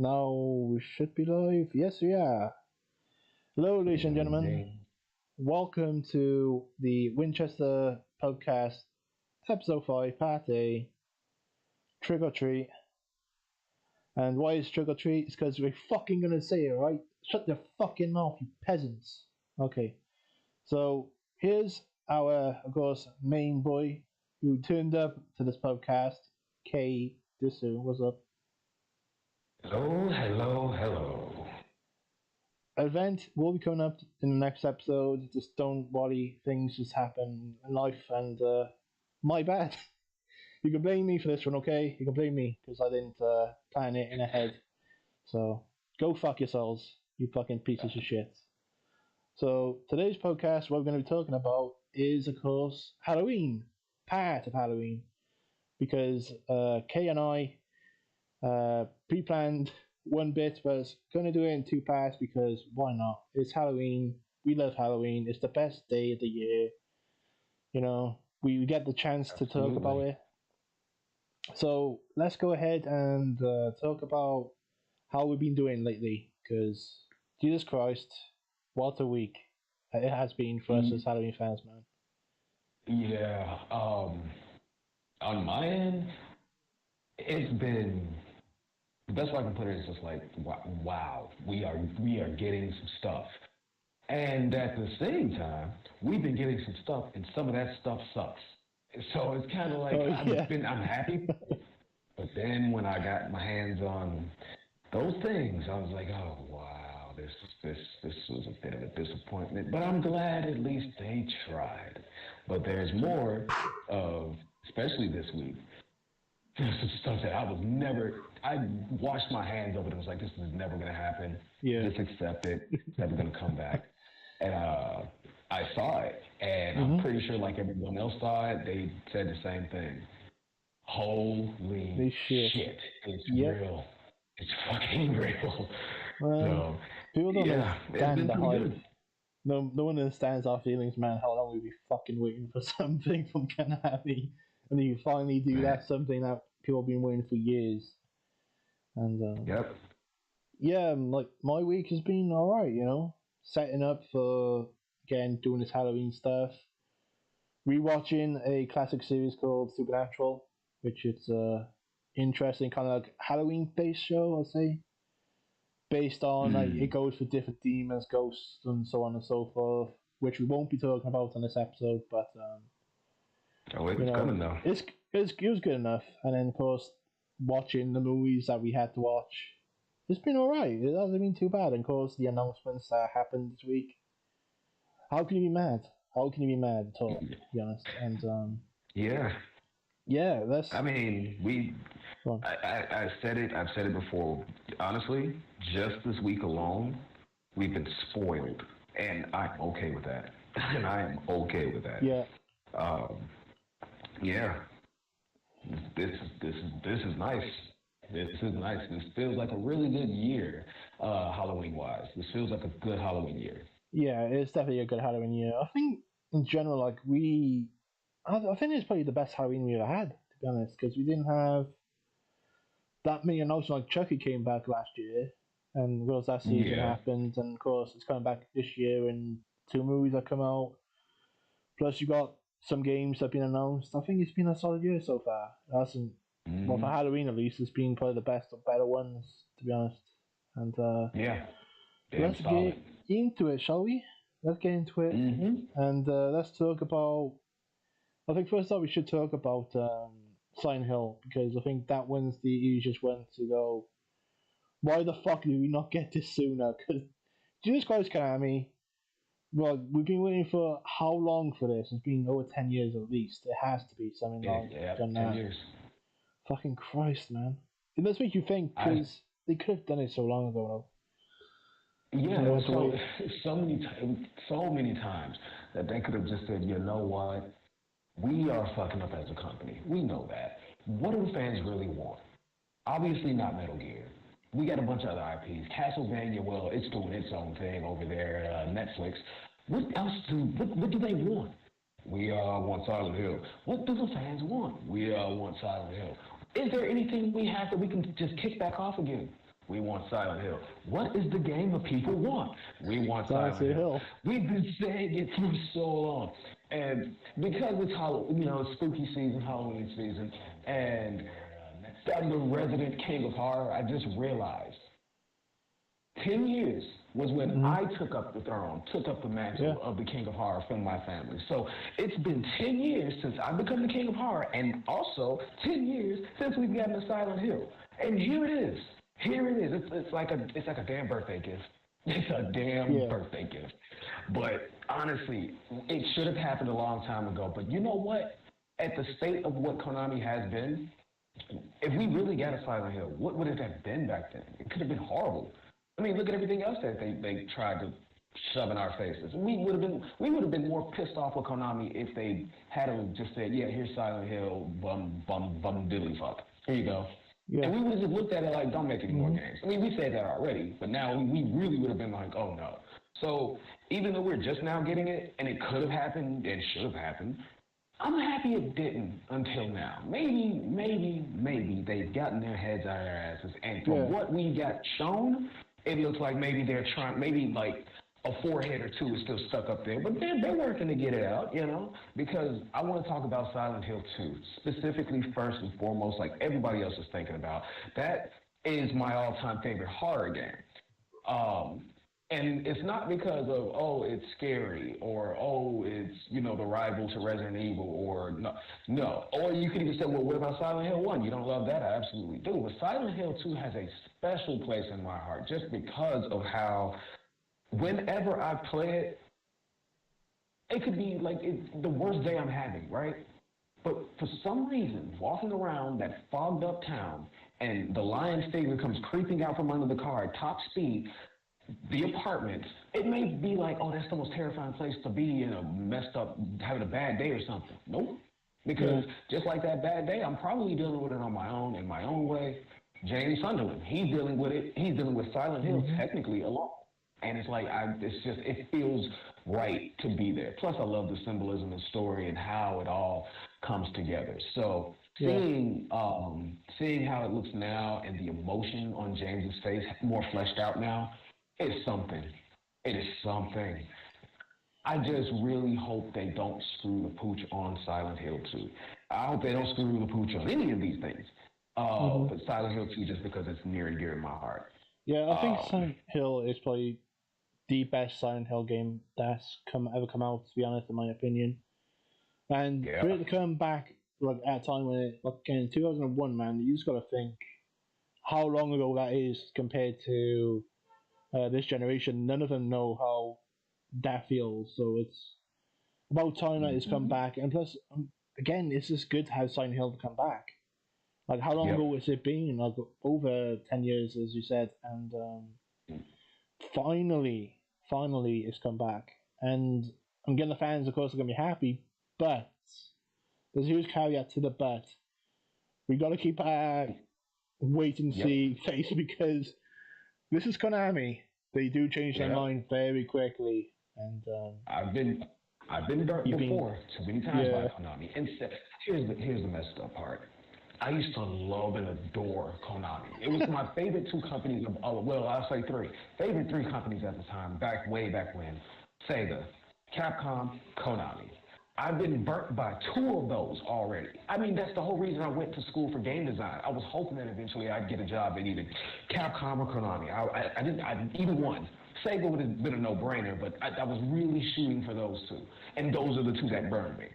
Now we should be live. Yes, we are. Hello, ladies and gentlemen. Welcome to the Winchester podcast, episode 5, part A, Trick or Treat. And why is Trick or Treat? It's because we're fucking gonna say it, right? Shut your fucking mouth, you peasants. Okay, so here's our, of course, main boy who turned up to this podcast, K. Disu. What's up? Hello. Event will be coming up in the next episode. Just don't worry, things just happen in life, and my bad. You can blame me for this one, okay? You can blame me because I didn't plan it in ahead. So go fuck yourselves, you fucking pieces of shit. So today's podcast, what we're going to be talking about is, of course, Halloween, part of Halloween, because Kay and I pre-planned one bit, but it's going to do it in two parts because why not? It's Halloween. We love Halloween. It's the best day of the year. You know, we get the chance to talk about it. So let's go ahead and talk about how we've been doing lately. Because Jesus Christ, what a week it has been for us as Halloween fans, man. Yeah. On my end, it's been the best way I can put it is just like wow, we are getting some stuff, and at the same time, we've been getting some stuff, and some of that stuff sucks. So it's kind of like I'm happy, but then when I got my hands on those things, I was like, oh wow, this was a bit of a disappointment. But I'm glad at least they tried. But there's more of, especially this week, some stuff that I washed my hands over it and was like, this is never going to happen. Yeah. Just accept it. It's never going to come back. And I saw it, and I'm pretty sure like everyone else saw it, they said the same thing. Holy shit. It's real. It's fucking real. So, people don't understand the hype. No one understands our feelings, man. How long we've been fucking waiting for something from Kanami, and you finally do that something that people have been waiting for years. And yeah, like my week has been alright, you know, setting up for again doing this Halloween stuff, rewatching a classic series called Supernatural, which is interesting, kind of like Halloween based show, I'd say. Based on like it goes for different demons, ghosts, and so on and so forth, which we won't be talking about on this episode, but it's coming though. It was good enough. And then of course watching the movies that we had to watch. It's been alright. It hasn't been too bad. And of course the announcements that happened this week. How can you be mad? How can you be mad at all, to be honest? And yeah, that's. I mean, I said it. I've said it before. Honestly, just this week alone, we've been spoiled, and I'm okay with that. And I am okay with that. Yeah. Yeah. This is nice. This is nice. This feels like a really good year, Halloween wise. This feels like a good Halloween year. Yeah, it's definitely a good Halloween year. I think in general, like I think it's probably the best Halloween we ever had, to be honest, because we didn't have that many announcements. Like Chucky came back last year, and of course that season happened, and of course it's coming back this year, and 2 movies that come out. Plus you got some games that have been announced. I think it's been a solid year so far. It hasn't, well, for Halloween at least, it's been probably the best of better ones, to be honest. And let's get into it, shall we? Let's get into it, and let's talk about. I think first off we should talk about Silent Hill, because I think that one's the easiest one to go. Why the fuck did we not get this sooner? Because Jesus Christ, Konami. Well, we've been waiting for how long for this? It's been over 10 years at least. It has to be something long. Yeah, 10 years. Fucking Christ, man. It does make you think, because they could have done it so long ago, though. Yeah, there was so many times that they could have just said, you know what? We are fucking up as a company. We know that. What do the fans really want? Obviously not Metal Gear. We got a bunch of other IPs. Castlevania, well, it's doing its own thing over there, Netflix. What else what do they want? We want Silent Hill. What do the fans want? We want Silent Hill. Is there anything we have that we can just kick back off again? We want Silent Hill. What is the game the people want? We want Silent Hill. We've been saying it for so long. And because it's spooky season, Halloween season, and I'm the resident king of horror, I just realized 10 years was when I took up the throne, took up the mantle of the king of horror from my family. So it's been 10 years since I've become the king of horror, and also 10 years since we've gotten a Silent Hill. And here it is. Here it is. It's like a damn birthday gift. It's a damn birthday gift. But honestly, it should have happened a long time ago. But you know what? At the state of what Konami has been, if we really got a Silent Hill, what would it have been back then? It could have been horrible. I mean, look at everything else that they tried to shove in our faces. We would have been more pissed off with Konami if they had just said, yeah, here's Silent Hill, bum diddly fuck. Here you go. Yeah. And we would have just looked at it like, don't make any more games. I mean, we said that already, but now we really would have been like, oh no. So even though we're just now getting it, and it could have happened and should have happened, I'm happy it didn't until now. Maybe they've gotten their heads out of their asses, and from what we got shown, it looks like maybe they're trying, maybe like a forehead or two is still stuck up there, but they're working to get it out, because I want to talk about Silent Hill 2, specifically first and foremost, like everybody else is thinking about. That is my all-time favorite horror game. And it's not because of, oh, it's scary, or, oh, it's, the rival to Resident Evil, or no. Or you could even say, well, what about Silent Hill 1? You don't love that? I absolutely do. But Silent Hill 2 has a special place in my heart just because of how whenever I play it, it could be like the worst day I'm having, right? But for some reason, walking around that fogged up town and the lion figure comes creeping out from under the car at top speed, the apartments, it may be like, oh, that's the most terrifying place to be in a messed up, having a bad day or something. Nope. Because just like that bad day, I'm probably dealing with it on my own, in my own way. James Sunderland, he's dealing with it. He's dealing with Silent Hill technically alone. And it's like, it feels right to be there. Plus, I love the symbolism and story and how it all comes together. So seeing how it looks now and the emotion on James's face, more fleshed out now, is something. It is something. I just really hope they don't screw the pooch on Silent Hill 2. I hope they don't screw the pooch on any of these things. But Silent Hill 2 just because it's near and dear in my heart. Yeah, I think Silent Hill is probably the best Silent Hill game that's ever come out, to be honest, in my opinion. And for it to come back at a time when in 2001, man, you just got to think how long ago that is compared to this generation. None of them know how that feels, so it's about time that it's come back. And plus, again, it's just good to have Silent Hill to come back. Like, how long ago has it been? Like, over 10 years, as you said, and finally it's come back. And I'm getting the fans, of course, are going to be happy, but there's a huge caveat to the but. We got to keep wait and see face, because this is Konami. They do change their mind very quickly, and I've been burnt before too many times by Konami. And here's the messed up part. I used to love and adore Konami. It was my favorite two companies I'll say three. Favorite three companies at the time, way back when. Sega, Capcom, Konami. I've been burnt by two of those already. I mean, that's the whole reason I went to school for game design. I was hoping that eventually I'd get a job at either Capcom or Konami. I didn't either one. Sega would have been a no-brainer, but I was really shooting for those two. And those are the two that burned me.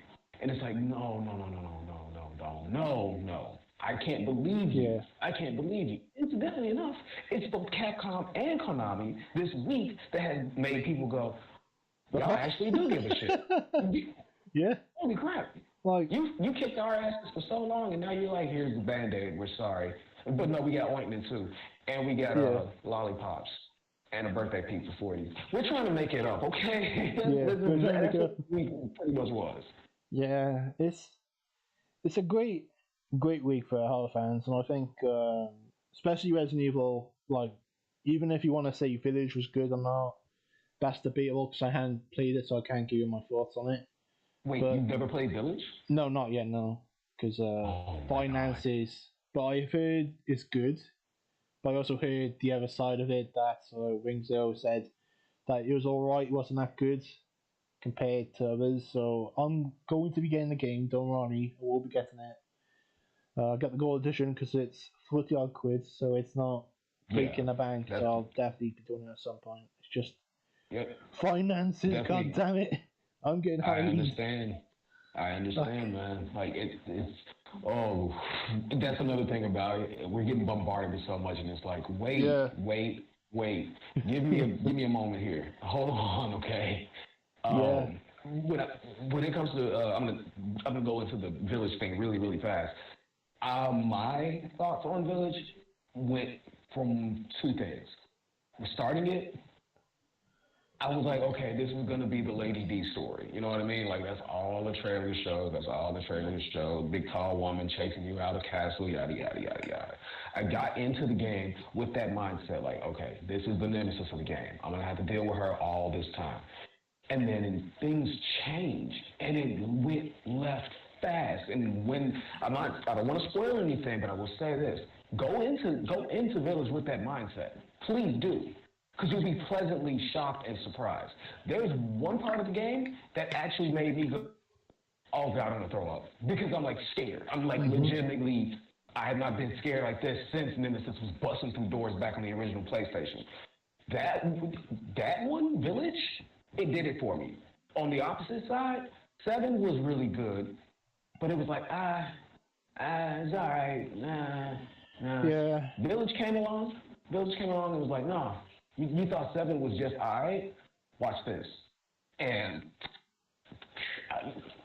And it's like, no. I can't believe you. I can't believe you. Incidentally enough, it's both Capcom and Konami this week that has made people go, y'all actually do give a shit. Yeah. Holy crap. Like, you kicked our asses for so long, and now you're like, here's the Band-Aid, we're sorry. But no, we got ointment too. And we got lollipops and a birthday pizza for you. We're trying to make it up, okay? That's what we pretty much was. Yeah, it's a great week for horror fans, and I think especially Resident Evil, like, even if you want to say Village was good or not, that's debatable because I hadn't played it, so I can't give you my thoughts on it. Wait, you've never played Village? No, not yet, no. Because finances. But I've heard it's good. but I also heard the other side of it that Wingzo said that it was alright, it wasn't that good compared to others. So I'm going to be getting the game, don't worry, I will be getting it. I got the gold edition because it's 40 odd quid, so it's not breaking the bank, so I'll definitely be doing it at some point. It's just finances, god damn it. I'm getting Halloween. I understand, man. Like it's that's another thing about it. We're getting bombarded with so much, and it's like, wait. Give me a moment here. Hold on, okay. When it comes to, I'm gonna go into the Village thing really, really fast. My thoughts on Village went from two things. Starting it, I was like, okay, this is gonna be the Lady D story. You know what I mean? Like that's all the trailers show. Big tall woman chasing you out of castle, yada yada yada yada. I got into the game with that mindset, like, okay, this is the nemesis of the game. I'm gonna have to deal with her all this time. And then things changed, and it went left fast. And when I don't want to spoil anything, but I will say this: go into Village with that mindset. Please do. Because you'll be pleasantly shocked and surprised. There's one part of the game that actually made me go, oh God, I'm gonna throw up. Because I'm like scared. I'm like legitimately, I have not been scared like this since Nemesis was busting through doors back on the original PlayStation. That one, Village, it did it for me. On the opposite side, 7 was really good, but it was like, it's alright, nah. Yeah. Village came along and was like, nah. You thought 7 was just alright? Watch this. And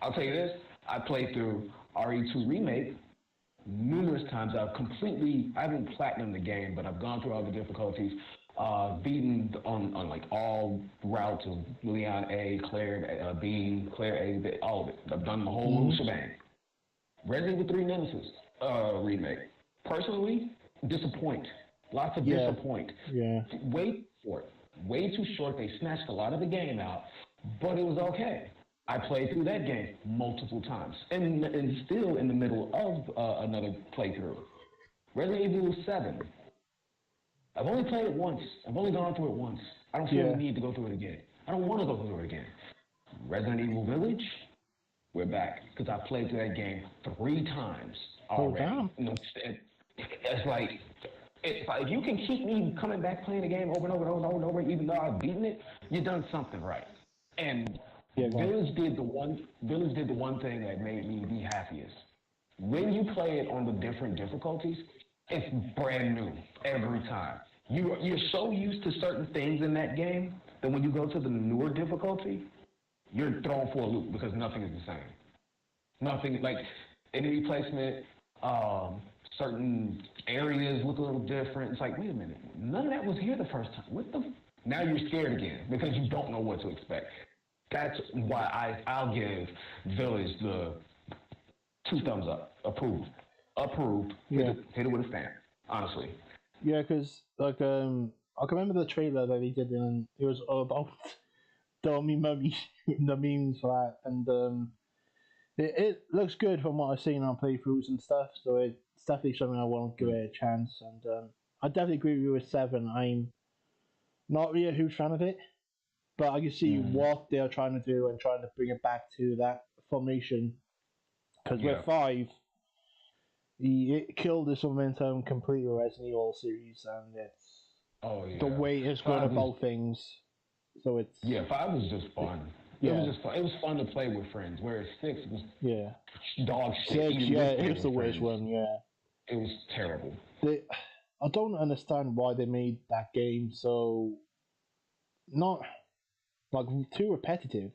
I'll tell you this, I played through RE2 Remake numerous times. I haven't platinumed the game, but I've gone through all the difficulties, beaten on like all routes of Leon A, Claire B, Claire A, all of it. I've done the whole shebang. Resident Evil 3 Nemesis Remake. Personally, disappoint. Lots of disappoint. Yeah. Wait for it. Way too short. They snatched a lot of the game out, but it was okay. I played through that game multiple times, and still in the middle of another playthrough. Resident Evil 7. I've only played it once. I've only gone through it once. I don't feel the need to go through it again. I don't want to go through it again. Resident Evil Village. We're back because I played through that game 3 times already. Oh, damn. It's like. If you can keep me coming back playing the game over and over and over and over, even though I've beaten it, you've done something right. And Village did the one thing that made me the happiest. When you play it on the different difficulties, it's brand new every time. You're so used to certain things in that game that when you go to the newer difficulty, you're thrown for a loop because nothing is the same. Nothing like enemy placement. Certain areas look a little different. It's like, wait a minute, none of that was here the first time. Now you're scared again because you don't know what to expect. That's why I'll give Village the 2 thumbs up. Approved. Hit it with a stamp, honestly. Yeah, because I can remember the trailer that they did, and it was all about Dummy Mummy, the memes for that, and it looks good from what I've seen on playthroughs and stuff, so it's definitely something I want to give it a chance, and I definitely agree with you with 7. I'm not really a huge fan of it, but I can see what they're trying to do and trying to bring it back to that formation, because with 5, it killed this momentum completely with Resident Evil series, and it's the way it's going about things, so it's... Yeah, 5 was just fun. It was just fun. It was fun to play with friends. Whereas 6 was dog shit. 6, it was the worst one. Yeah, it was terrible. I don't understand why they made that game so not like too repetitive.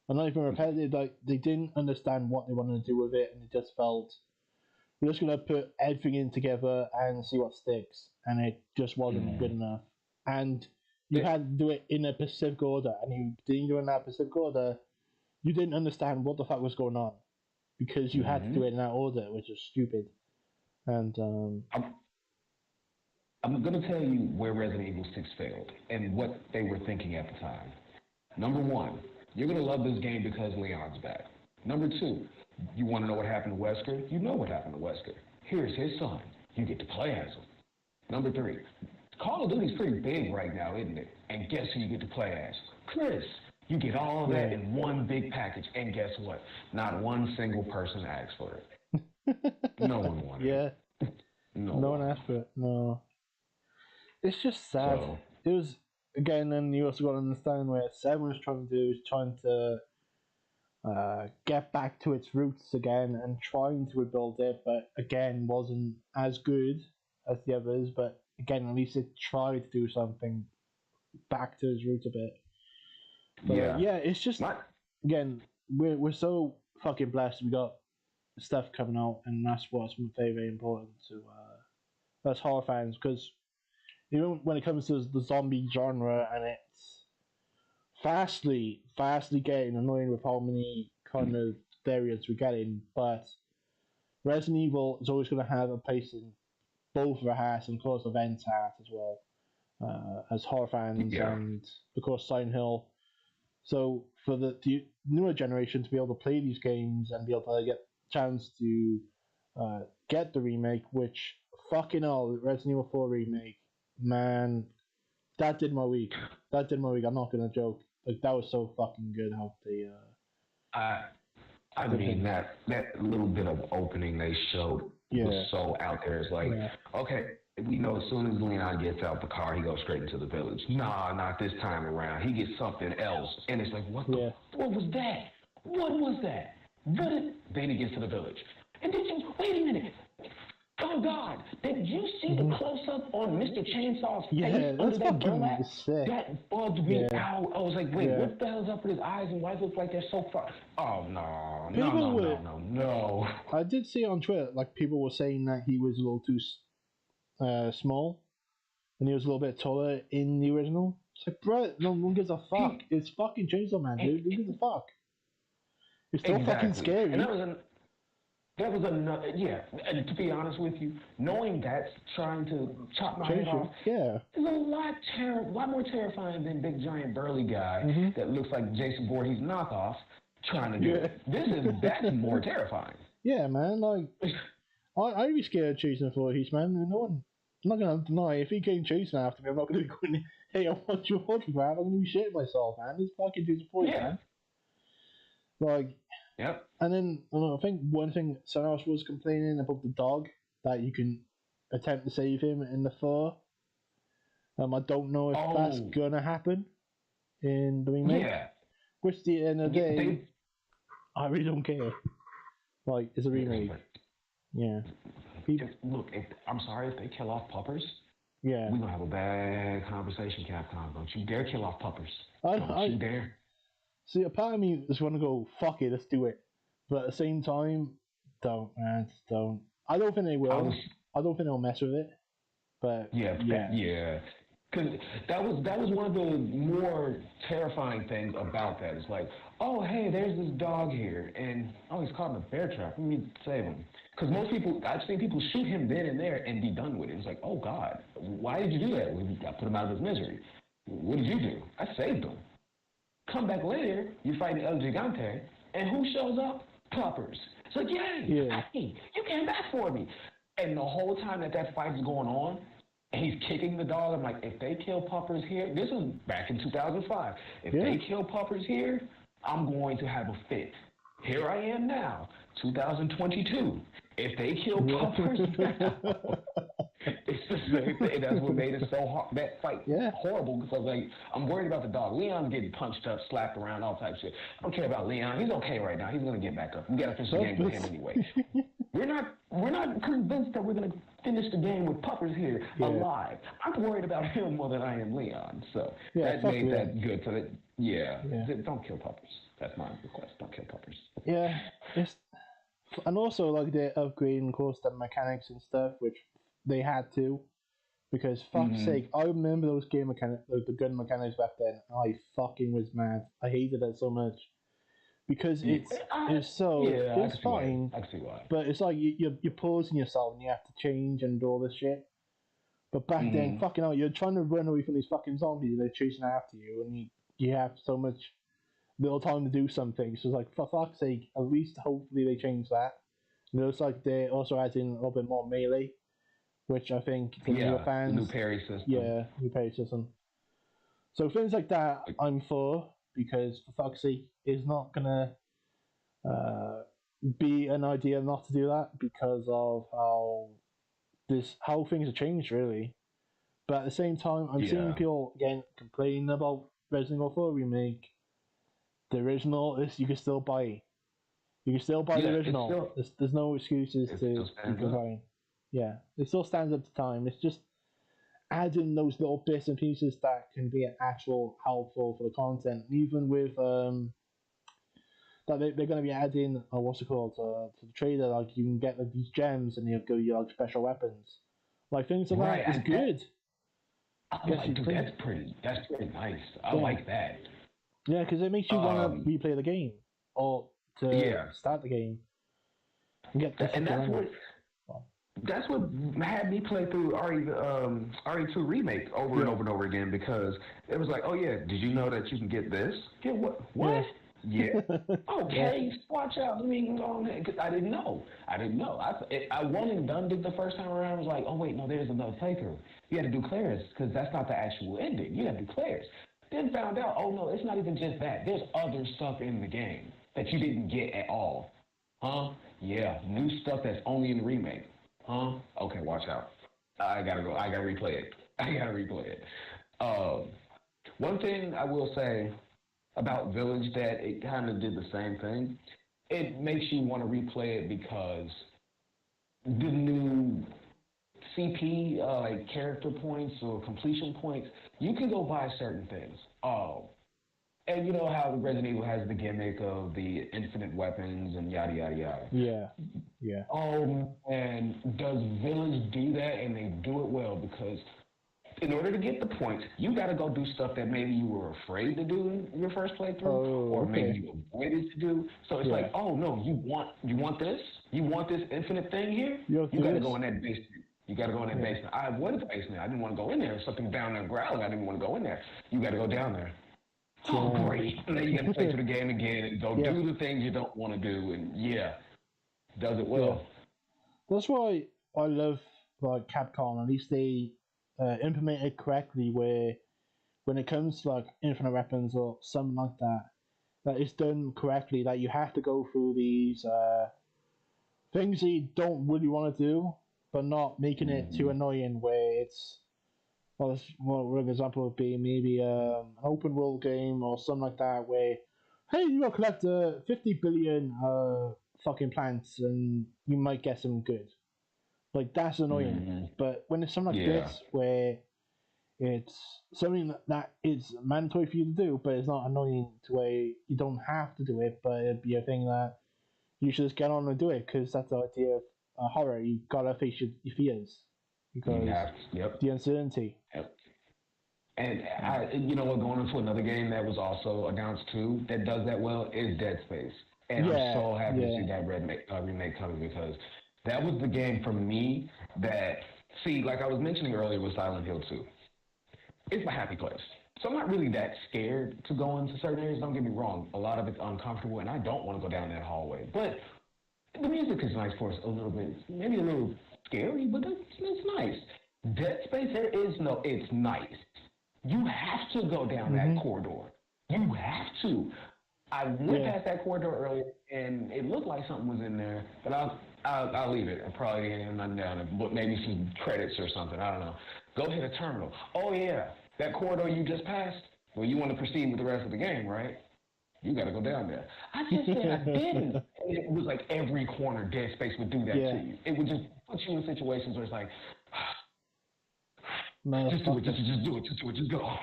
And not even repetitive. Like they didn't understand what they wanted to do with it, and it just felt we're just gonna put everything in together and see what sticks. And it just wasn't good enough. And you had to do it in a specific order, and you didn't do it in that specific order. You didn't understand what the fuck was going on because you had to do it in that order, which is stupid. And I'm gonna tell you where Resident Evil 6 failed and what they were thinking at the time. Number 1, you're gonna love this game because Leon's back. Number 2, you want to know what happened to Wesker? You know what happened to Wesker. Here's his son. You get to play as him. Number 3, Call of Duty's pretty big right now, isn't it? And guess who you get to play as? Chris. You get all of that in one big package, and guess what? Not one single person asked for it. No one wanted it. Yeah. No one asked for it. No. It's just sad. So, It was, again, and you also got to understand where 7 was trying to do is trying to get back to its roots again and trying to rebuild it, but again, wasn't as good as the others. But again, at least it tried to do something back to its roots a bit. But yeah, it's just, again, we're so fucking blessed. We got stuff coming out, and that's what's very, very important to us horror fans, because when it comes to the zombie genre, and it's fastly getting annoying with how many kind of variants we're getting, but Resident Evil is always going to have a place in both of our hearts, and of course Event's heart as well, as horror fans, and of course Silent Hill. So for the newer generation to be able to play these games and be able to get a chance to get the remake, which fucking hell, Resident Evil 4 remake, man, that did my week. I'm not gonna joke. Like, that was so fucking good how they. I mean that little bit of opening they showed was so out there. It's like, okay, we know as soon as Leon gets out the car, he goes straight into the village. Nah, not this time around. He gets something else, and it's like, what was that? What was that? Then he gets to the village, and wait a minute. Oh God! Did you see the close-up on Mr. Chainsaw's face under that burlap? That bugged me out. I was like, wait, what the hell's up with his eyes, and why does it look like they're so far? Oh no! I did see on Twitter, like, people were saying that he was a little too small, and he was a little bit taller in the original. It's like, bro, no one gives a fuck. It's fucking Chainsaw Man, dude. Who gives a fuck? It's still fucking scary. And that was another, and to be honest with you, knowing that's trying to chop my head off, is a lot more terrifying than big giant burly guy that looks like Jason Voorhees knockoff trying to do it. That's more terrifying. Yeah, man, like, I'd be scared of chasing Voorhees, man. I'm not gonna deny, if he came chasing after me, I'm not gonna be going, hey, I want your autograph, I'm gonna be shitting myself, man. It's fucking Jason Voorhees, man. Like, and then I think one thing someone else was complaining about the dog, that you can attempt to save him in the 4. I don't know if that's gonna happen in the remake. Which, at the end of the day, I really don't care. Like, it's a remake. Look, I'm sorry if they kill off puppers. We're gonna have a bad conversation, Capcom. Don't you dare kill off puppers. Don't you dare. See, a part of me just want to go, fuck it, let's do it. But at the same time, don't, man, just don't. I don't think they will. I don't think they'll mess with it. But because that was one of the more terrifying things about that. It's like, oh, hey, there's this dog here, and he's caught in a bear trap. Let me save him. Because most people, I've seen people shoot him then and there and be done with it. It's like, oh God, why did you do that? I put him out of his misery. What did you do? I saved him. Come back later, you're fighting El Gigante, and who shows up? Puppers. It's like, hey, you came back for me. And the whole time that fight is going on, and he's kicking the dog, I'm like, if they kill Puppers here, this was back in 2005. If they kill Puppers here, I'm going to have a fit. Here I am now, 2022. If they kill Puppers now, it's the same thing. That's what made it so hard. That fight horrible, because like, I'm worried about the dog. Leon's getting punched up, slapped around, all types of shit. I don't care about Leon. He's okay right now. He's gonna get back up. We gotta finish the game with him anyway. We're not convinced that we're gonna finish the game with Puppers here alive. I'm worried about him more than I am Leon. So that made that good. So that don't kill Puppers. That's my request. Don't kill Puppers. Yeah, and also, like, they're upgrading, of course, the mechanics and stuff, which they had to, because fuck's sake, I remember those game mechanics, like the gun mechanics back then. I fucking was mad. I hated that so much, because it's fine. I can see why. But it's like you're pausing yourself and you have to change and do all this shit. But back then, fucking hell, you're trying to run away from these fucking zombies and they're chasing after you, and you have so much little time to do something. So it's like, for fuck's sake, at least hopefully they change that. And it looks like they also add in a little bit more melee. which I think the newer fans, the new parry system. Yeah, new parry system. So things like that, I'm for, because for fuck's sake, it's not gonna be an idea not to do that because of how things have changed, really. But at the same time, I'm seeing people again complain about Resident Evil 4 remake. The original is you can still buy. You can still buy the original. There's no excuses to complain. Yeah, it still stands up to time. It's just adding those little bits and pieces that can be actual helpful for the content. Even with that they're going to be adding what's it called to the trailer, like you can get like these gems and they'll give you like special weapons, like things like that is good. That's pretty nice. I like that. Yeah, because it makes you want to replay the game or to start the game. And that's what had me play through RE2 remake over and over and over again, because it was like, oh yeah, did you know that you can get this? Get what? What? Yeah. Okay, watch out. Let me go on ahead, because I didn't know. I won and done it the first time around. I was like, oh wait, no, there's another playthrough. You had to do clearance, because that's not the actual ending. You had to do clearance. Then found out, oh no, it's not even just that. There's other stuff in the game that you didn't get at all. Huh? Yeah, new stuff that's only in the remake. Huh? Okay, watch out. I gotta replay it. One thing I will say about Village that it kind of did the same thing. It makes you want to replay it because the new CP, like character points or completion points, you can go buy certain things. And you know how Resident Evil has the gimmick of the infinite weapons and yada yada yada. Yeah. And does Village do that? And they do it well, because in order to get the points, you got to go do stuff that maybe you were afraid to do in your first playthrough, or maybe you avoided to do. So it's like, oh no, you want this? You want this infinite thing here? You got to go in that basement. You got to go in that basement. I avoided the basement. I didn't want to go in there. There's something down there growling. I didn't want to go in there. You got to go down there. Oh, great. And then you got to play through the game again and go do the things you don't want to do. And does it well. That's why I love like Capcom. At least they implement it correctly, where when it comes to like infinite weapons or something like that, that it's done correctly. That you have to go through these things that you don't really want to do, but not making it too annoying. Where it's an example would be maybe an open world game or something like that, where hey, you gotta collect 50 billion fucking plants and you might get some good. Like that's annoying. But when it's something like this, where it's something that is mandatory for you to do, but it's not annoying to where you don't have to do it, but it'd be a thing that you should just get on and do it, because that's the idea of horror. You gotta face your fears because the uncertainty. And you know what, going into another game that was also announced too that does that well is Dead Space. And I'm so happy to see that remake coming, because that was the game for me that, like I was mentioning earlier with Silent Hill 2, it's my happy place. So I'm not really that scared to go into certain areas, don't get me wrong. A lot of it's uncomfortable, and I don't want to go down that hallway. But the music is nice for us a little bit. Maybe a little scary, but it's nice. Dead Space, it's nice. You have to go down that corridor. You have to. I went past that corridor earlier, and it looked like something was in there, but I'll leave it. I probably ain't nothing down there, but maybe some credits or something. I don't know. Go hit a terminal. Oh yeah, that corridor you just passed. Well, you want to proceed with the rest of the game, right? You got to go down there. I just said I didn't. And it was like every corner Dead Space would do that to you. It would just put you in situations where it's like, just do it, just go.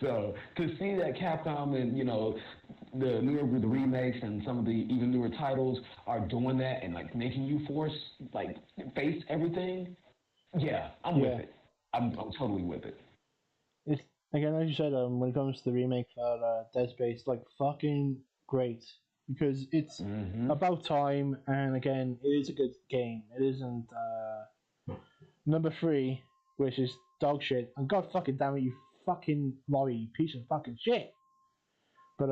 So to see that Capcom and the remakes and some of the even newer titles are doing that and like making you face everything, I'm with it. I'm totally with it. It's again, as you said, when it comes to the remake for Dead Space, like fucking great, because it's about time, and again, it is a good game. It isn't number 3, which is dog shit. And God fucking damn it, you fucking lorry, you piece of fucking shit. But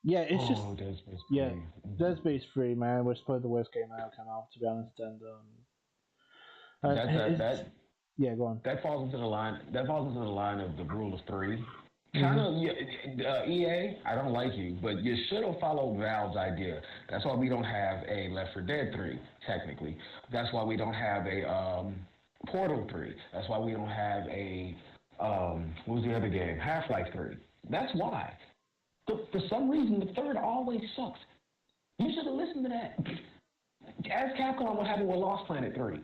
it's just Dead Space 3. Dead Space 3, man, was probably the worst game I ever come out, to be honest. And And that go on. that falls into the line. That falls into the line of the rule of three. Kind Mm-hmm. of, EA. I don't like you, but you should have followed Valve's idea. That's why we don't have a Left 4 Dead 3, technically. That's why we don't have a Portal 3. That's why we don't have a what was the other game? Half-Life 3. That's why. For some reason, the third always sucks. You should have listened to that. Ask Capcom what happened with Lost Planet 3.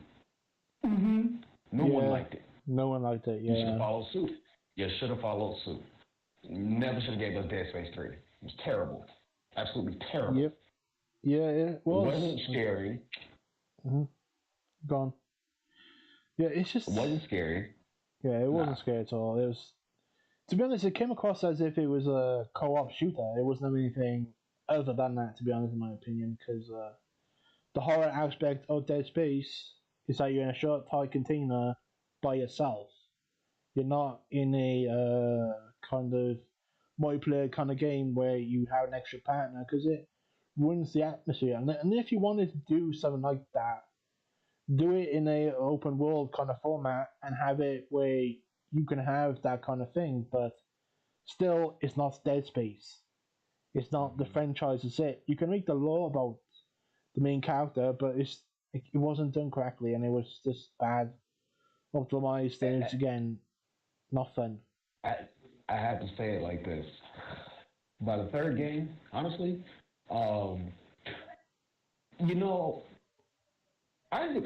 No one liked it. No one liked it, yeah. You should have followed suit. You should have followed suit. Never should have gave us Dead Space 3. It was terrible. Absolutely terrible. Yep. Yeah, it was. It wasn't scary. Mm-hmm. Gone. Yeah, it's just... It wasn't scary. Yeah, it wasn't scary at all. It was... To be honest, it came across as if it was a co-op shooter. It wasn't anything other than that, to be honest, in my opinion, because the horror aspect of Dead Space is that you're in a short, tight container by yourself. You're not in a kind of multiplayer kind of game where you have an extra partner, because it ruins the atmosphere. And if you wanted to do something like that, do it in a open world kind of format and have it where you can have that kind of thing, but still, it's not Dead Space. It's not the franchise is it. You can read the lore about the main character, but it wasn't done correctly, and it was just bad, optimized, and it's again not fun. I have to say it like this. By the third game, honestly, Isaac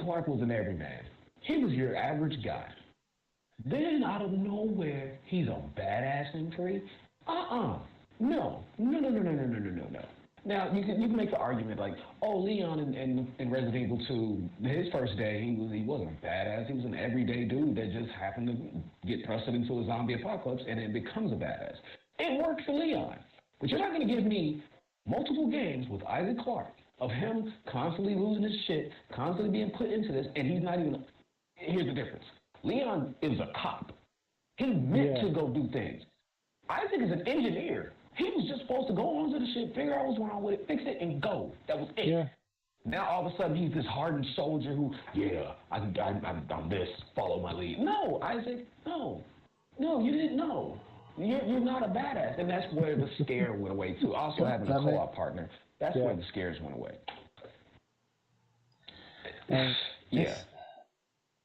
Clarke was an everyman. He was your average guy. Then out of nowhere, he's a badass in 3. No. Now you can make the argument like, oh, Leon in Resident Evil 2, his first day he wasn't badass. He was an everyday dude that just happened to get thrusted into a zombie apocalypse and then becomes a badass. It worked for Leon, but you're not going to give me multiple games with Isaac Clarke of him constantly losing his shit, constantly being put into this, and he's not even. Here's the difference. Leon is a cop. He's meant to go do things. Isaac is an engineer. He was just supposed to go onto the ship, figure out what's wrong with it, fix it, and go. That was it. Yeah. Now all of a sudden he's this hardened soldier who, I'm this, follow my lead. No, Isaac, no, you didn't know. You're not a badass, and that's where the scare went away too. Also having a co-op partner, that's where the scares went away.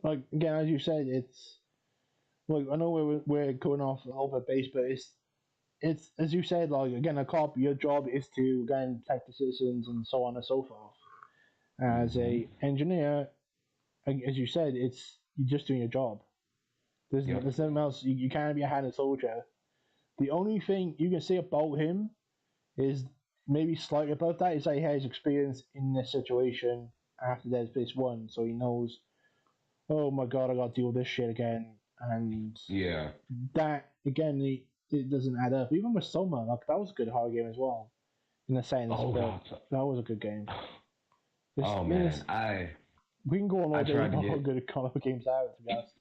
Like again, as you said, it's like I know we're going off over base, but it's as you said, like again, a cop. Your job is to again protect the citizens and so on and so forth. As a engineer, as you said, you're just doing your job. There's nothing else. You can't be a hand soldier. The only thing you can say about him is maybe slightly about that is that he has experience in this situation after Dead Space 1, so he knows, oh my god, I gotta deal with this shit again. And that, again, it doesn't add up. Even with Soma, like, that was a good horror game as well, in a sense. That was a good game. We can go on all day about how good horror games are, to be honest.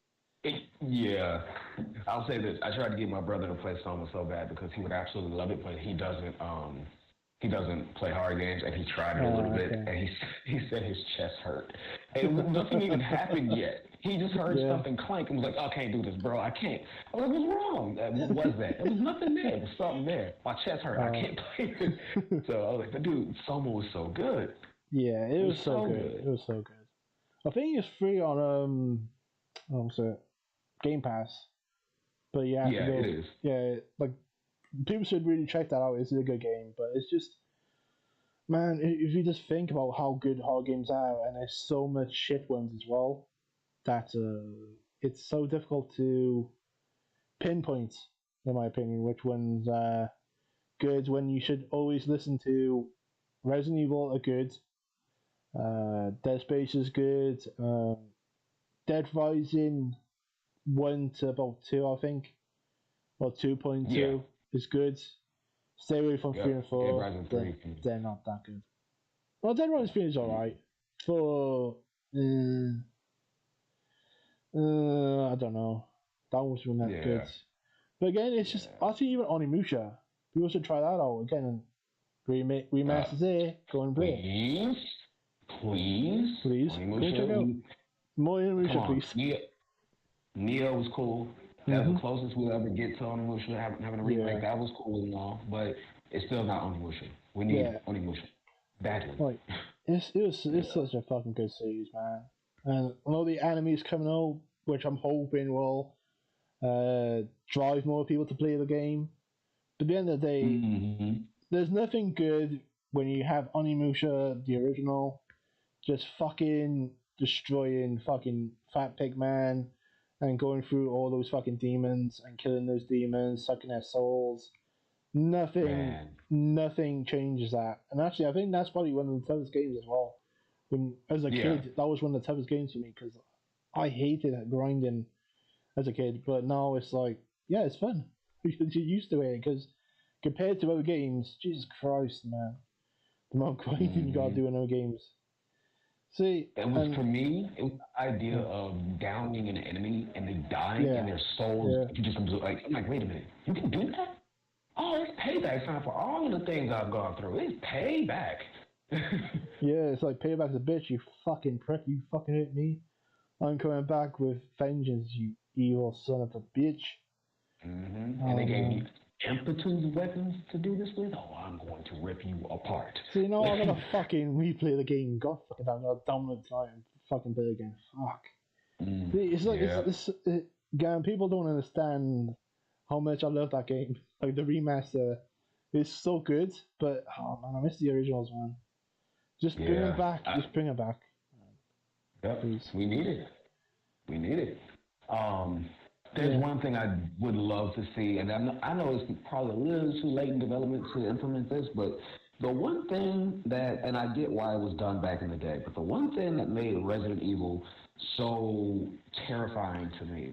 I'll say this. I tried to get my brother to play Soma so bad because he would absolutely love it, but he doesn't play horror games, and he tried it a little bit, and he said his chest hurt. And nothing even happened yet. He just heard something clank and was like, I can't do this, bro. I can't. I was like, what's wrong? What was that? There was nothing there. There was something there. My chest hurt. I can't play it. So I was like, but dude, Soma was so good. Yeah, it was so good. It was so good. I think it's free on Game Pass. But it is. Yeah, like people should really check that out. It's a good game, but it's just, man, if you just think about how good horror games are, and there's so much shit ones as well, that it's so difficult to pinpoint, in my opinion, which ones are good. When you should always listen to Resident Evil are good, Dead Space is good, Dead Rising 1 to about 2, I think, or 2.2 is good. Stay away from 3 and 4. They're not that good. Well, Dead Rising 3 is alright. 4, I don't know. That was not that good. But again, it's just, I think even Onimusha, people should try that out again. Remasters there, go and play it. Please. Go check out. More Come Onimusha, on, please. Neo was cool. That's the closest we'll ever get to Onimusha having a remake. Yeah. That was cool and all, but it's still not Onimusha. We need Yeah. Onimusha badly. Like, it's such a fucking good series, man. And I know the anime is coming out, which I'm hoping will drive more people to play the game. But at the end of the day, there's nothing good when you have Onimusha, the original, just fucking destroying fucking Fat Pig Man and going through all those fucking demons and killing those demons, sucking their souls. Nothing changes that. And actually, I think that's probably one of the toughest games as well. When as a kid, that was one of the toughest games for me because I hated grinding as a kid. But now it's like, yeah, it's fun. You're used to it because compared to other games, Jesus Christ, man, the amount of grinding you gotta do in other games. See, for me, it was the idea of downing an enemy and they dying and their souls. You just like, I'm like, wait a minute, you can do that? Oh, it's payback time for all of the things I've gone through. It's payback. Yeah, it's like payback's a bitch. You fucking prick. You fucking hit me. I'm coming back with vengeance, you evil son of a bitch. And they gave me impetus weapons to do this with. Oh, I'm going to rip you apart. So I'm gonna fucking replay the game. God fucking damn, I'll download tonight and fucking play again. Fuck. It's like again, people don't understand how much I love that game. Like the remaster is so good, but oh man, I miss the originals, man. Just bring it back. Just bring it back. Yep. Please. We need it. We need it. There's one thing I would love to see, and I know it's probably a little too late in development to implement this, but the one thing that, and I get why it was done back in the day, but the one thing that made Resident Evil so terrifying to me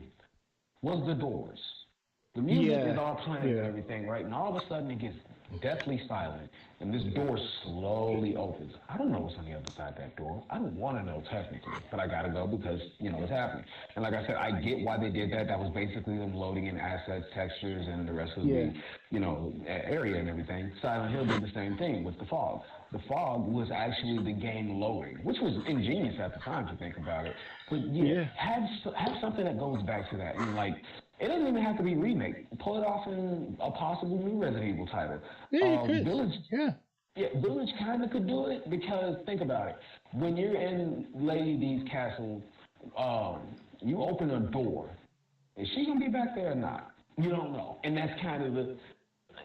was the doors. The music is all playing and everything, right? And all of a sudden it gets deathly silent, and this door slowly opens. I don't know what's on the other side of that door. I don't want to know technically, but I gotta go because, it's happening. And like I said, I get why they did that. That was basically them loading in assets, textures, and the rest of the, area and everything. Silent Hill did the same thing with the fog. The fog was actually the game loading, which was ingenious at the time to think about it. But have something that goes back to that. And it doesn't even have to be remake. Pull it off in a possible new Resident Evil title. Yeah, you could. Village, Village kind of could do it because think about it. When you're in Lady D's castle, you open a door. Is she gonna be back there or not? You don't know, and that's kind of the.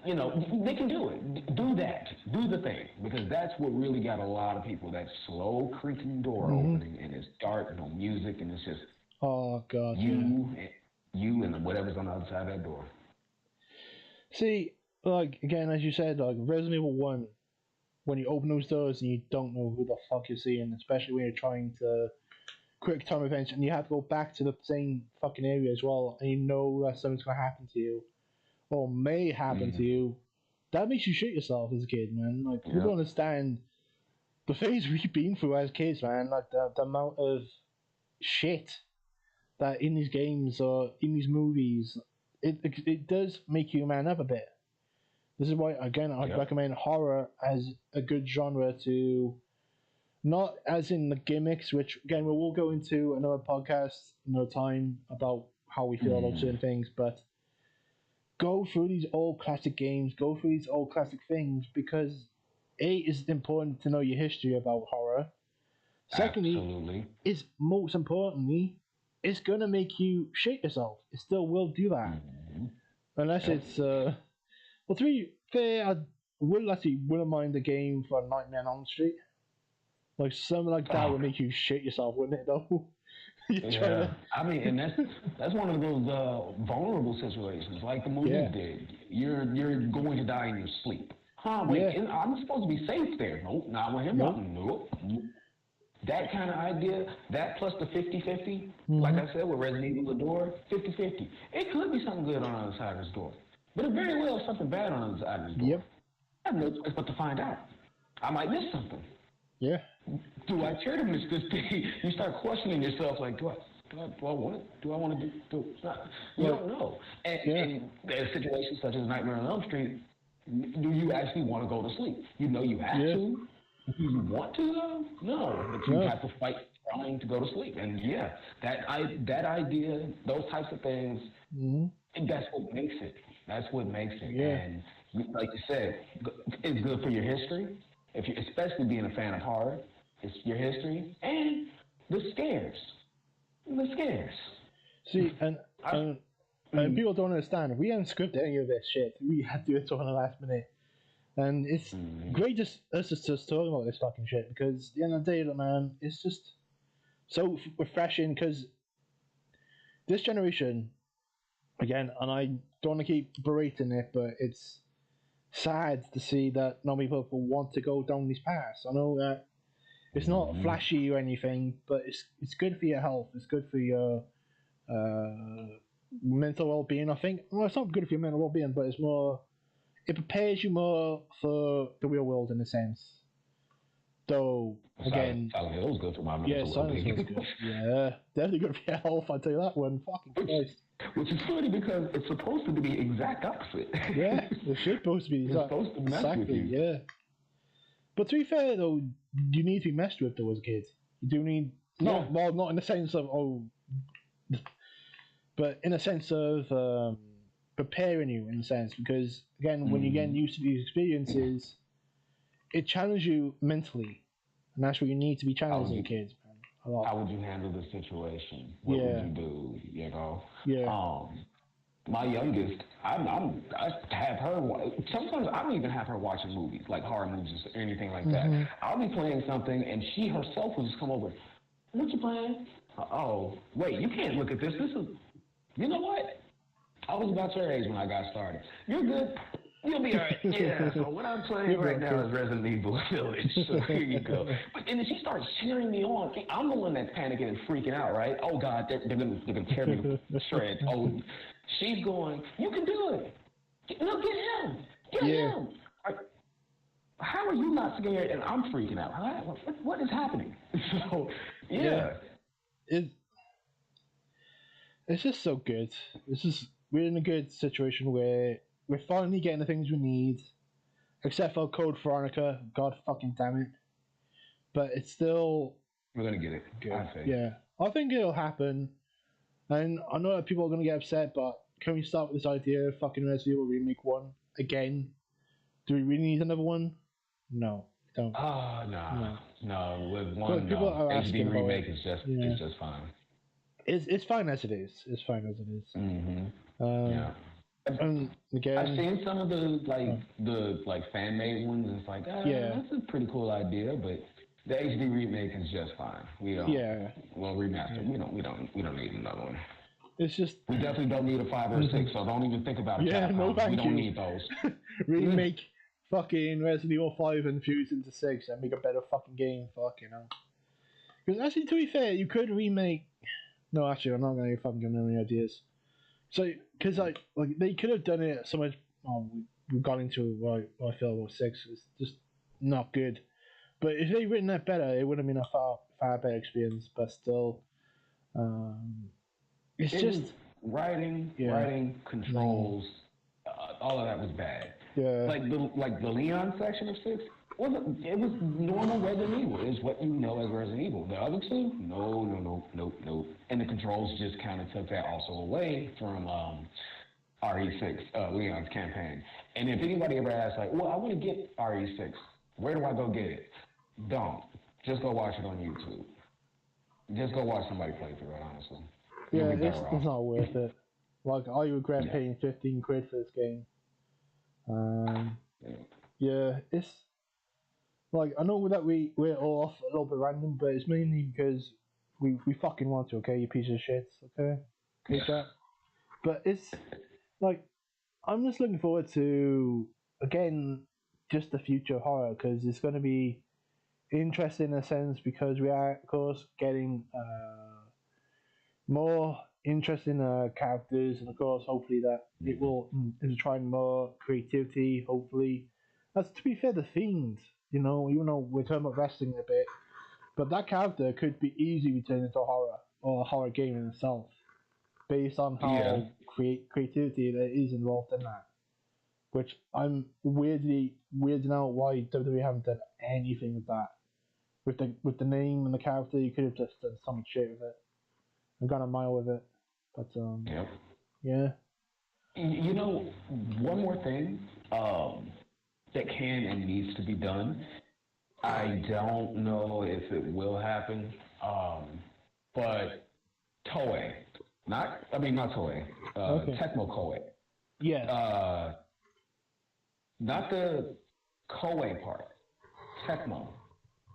They can do it. Do that. Do the thing. Because that's what really got a lot of people. That slow creaking door opening, and it's dark, no music, and it's just. Oh, God. You and whatever's on the other side of that door. See, again, as you said, Resident Evil 1, when you open those doors and you don't know who the fuck you're seeing, especially when you're trying to quick time events and you have to go back to the same fucking area as well, and you know that something's going to happen to you, or may happen to you, that makes you shit yourself as a kid, man. You don't understand the phase we've been through as kids, man. The amount of shit that in these games or in these movies, it does make you man up a bit. This is why, again, I'd recommend horror as a good genre to, not as in the gimmicks, which, again, we'll go into another podcast another time about how we feel about certain things, but go through these old classic games, go through these old classic things, because it's important to know your history about horror. Secondly, is most importantly, it's gonna make you shit yourself. It still will do that, unless it's well. To be fair, I wouldn't mind the game for Nightmare on Elm Street. Something like that would make you shit yourself, wouldn't it? Though. I mean, and that's one of those vulnerable situations, like the movie did. You're going to die in your sleep. Wait, I'm supposed to be safe there. Nope, not with him. Nope. That kind of idea, that plus the 50-50, like I said, with Resident Evil, the door, 50-50. It could be something good on the other side of this door. But it very well is something bad on the other side of this door. Yep. I have no choice but to find out. I might miss something. Yeah. Do I care to miss this thing? You start questioning yourself, do I want it? Do I want to do it? You don't know. And there's situations such as Nightmare on Elm Street, do you actually want to go to sleep? You know you have to. Do you want to, though? No. But you have to fight trying to go to sleep. And yeah, that idea, those types of things, that's what makes it. That's what makes it. Yeah. And like you said, it's good for your history. If you, especially being a fan of horror, it's your history and the scares. The scares. See, and people don't understand. We haven't scripted any of this shit. We had to do it all in the last minute. And it's great just us just talking about this fucking shit because at the end of the day, man, it's just so refreshing because this generation, again, and I don't want to keep berating it, but it's sad to see that not many people want to go down these paths. I know that it's not flashy or anything, but it's good for your health. It's good for your mental well-being. I think. Well, it's not good for your mental well-being, but it's more. It prepares you more for the real world in a sense. Though again, Silent Hill is good for my mental yeah, Silent Hill's good. Yeah, definitely good for your health. I tell you that one. Fucking Christ. Which is funny because it's supposed to be the exact opposite. Yeah, it's supposed to be. It's supposed to mess with you. Yeah. But to be fair though, you need to be messed with though as a kid. You do need not in the sense of but in a sense of preparing you in a sense because again when you're getting used to these experiences, it challenges you mentally, and that's what you need to be challenged as a kid. Man, a lot. How would you handle the situation? What would you do? You know. Yeah. My youngest, I have her. Sometimes I don't even have her watching movies like horror movies or anything like that. I'll be playing something, and she herself will just come over. What you playing? Oh, wait, you can't look at this. This is. You know what? I was about your age when I got started. You're good. You'll be all right. Yeah, so what I'm playing right now is Resident Evil Village. So here you go. And then she starts cheering me on. I'm the one that's panicking and freaking out, right? Oh, God, they're gonna tear me to shreds. Oh, she's going, you can do it. No, get him. Get him. How are you not scared and I'm freaking out? What is happening? So, yeah. It's just so good. We're in a good situation where we're finally getting the things we need, except for Code Veronica. God fucking damn it! But it's still we're gonna get it. Good. Yeah, I think it'll happen. And I know that people are gonna get upset, but can we start with this idea of fucking Resident Evil Remake 1 again? Do we really need another one? No, we don't. No. With one, HD remake is just fine. It's fine as it is. It's fine as it is. And again, I've seen some of the fan made ones. And it's like, that's a pretty cool idea, but the HD remake is just fine. We don't. Yeah. Well, remaster. We don't need another one. It's just we definitely don't need a 5 or a 6. So don't even think about it. Yeah, no, thank you. We don't need those. Remake fucking Resident Evil 5 and fuse into 6 and make a better fucking game. Fucking hell. Because actually, to be fair, you could remake. No, actually, I'm not going to fucking give them any ideas. So, because like they could have done it so much. We've gone into what I feel about 6. It's just not good. But if they'd written that better, it would have been a far better experience. But still, it's just writing controls. All of that was bad. Yeah. Like the Leon section of 6. It was normal Resident Evil. It is what you know as Resident Evil. The other two, no. And the controls just kind of took that also away from RE6, Leon's campaign. And if anybody ever asks, like, well, I want to get RE6, where do I go get it? Don't. Just go watch it on YouTube. Just go watch somebody play through it, honestly. Yeah, it's not worth it. Like, I regret paying 15 quid for this game. Yeah, it's... Like, I know that we're all off a little bit random, but it's mainly because we fucking want to, okay, you piece of shit, okay? Okay, chat? But it's, like, I'm just looking forward to, again, just the future of horror, because it's going to be interesting in a sense, because we are, of course, getting more interesting characters, and of course, hopefully that it will try more creativity, hopefully. As to be fair, the Fiend, even though we're talking about wrestling a bit, but that character could be easily turned into a horror, or a horror game in itself, based on how creativity that is involved in that. Which I'm weirded out why WWE haven't done anything with that. with the name and the character. You could have just done some shit with it and gone a mile with it. But Yep. yeah. You know, one more thing that can and needs to be done. I don't know if it will happen, but Toei, not Toei, Okay. Tecmo Koei, Yeah. not the Koei part, Tecmo.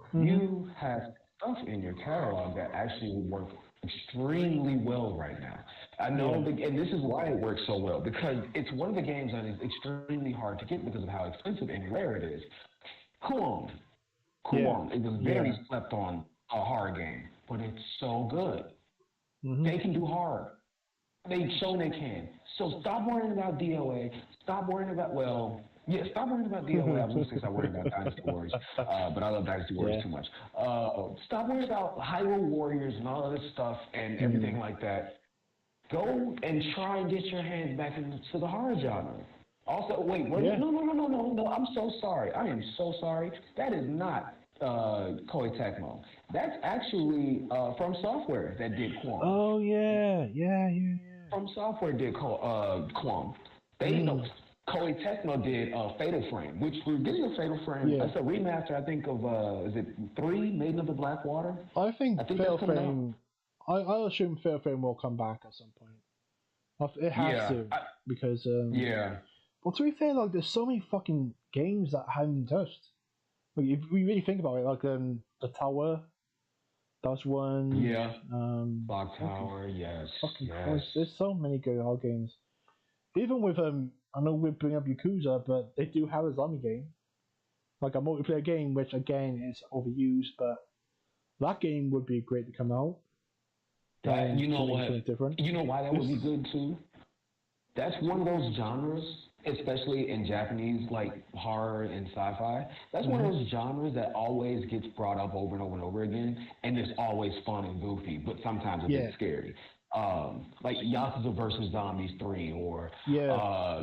Mm-hmm. You have stuff in your catalog that actually would work extremely well right now. I know, and this is why it works so well, because it's one of the games that is extremely hard to get because of how expensive and rare it is. Kuon. It was very slept on a horror game, but it's so good. Mm-hmm. They can do horror. They've shown they can. So stop worrying about DOA. Stop worrying about, stop worrying about DOA. I was going to say stop worrying about Dynasty Warriors, but I love Dynasty Warriors too much. Stop worrying about Hyrule Warriors and all of this stuff and everything like that. Go and try and get your hands back into the horror genre. Also, wait, no, I'm so sorry. I am so sorry. That is not Koei Tecmo. That's actually From Software that did Quam. Oh, yeah. From Software did Quam. Koei Tecmo did Fatal Frame, which we're getting a Fatal Frame. It's a remaster, I think, of, is it 3, Maiden of the Black Water? I think Fatal Frame, I'll assume Fatal Frame will come back at some point. It has to, because... Well, to be fair, like, there's so many fucking games that haven't been touched. Like, if we really think about it, like, the Tower, that's one. Yeah. Clock Tower, yes. Fucking Christ, there's so many good horror games. Even with, I know we bring up Yakuza, but they do have a zombie game. Like a multiplayer game, which, again, is overused, but that game would be great to come out. You know what? Different. You know why that would be good, too? That's one of those genres, especially in Japanese, like horror and sci-fi. That's one of those genres that always gets brought up over and over and over again, and it's always fun and goofy, but sometimes a bit scary. Like Yakuza versus Zombies 3 or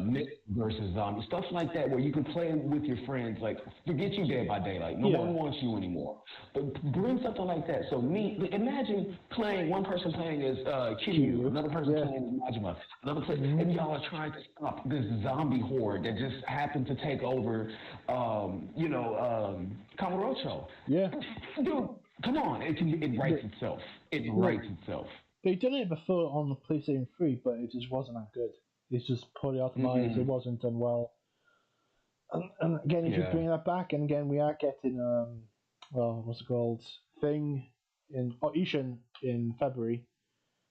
Nick versus Zombies, stuff like that, where you can play with your friends. Like, forget you Dead by Daylight. No one wants you anymore. But bring something like that. So imagine playing, one person playing as Kiryu, another person playing as Majima, another person, and y'all are trying to stop this zombie horde that just happened to take over, Kamurocho. Yeah. Dude, come on. It writes itself. It writes itself. They done it before on the PlayStation 3, but it just wasn't that good. It's just poorly optimized. It wasn't done well. And again, if you bring that back, and again, we are getting, what's it called? Ishin in February.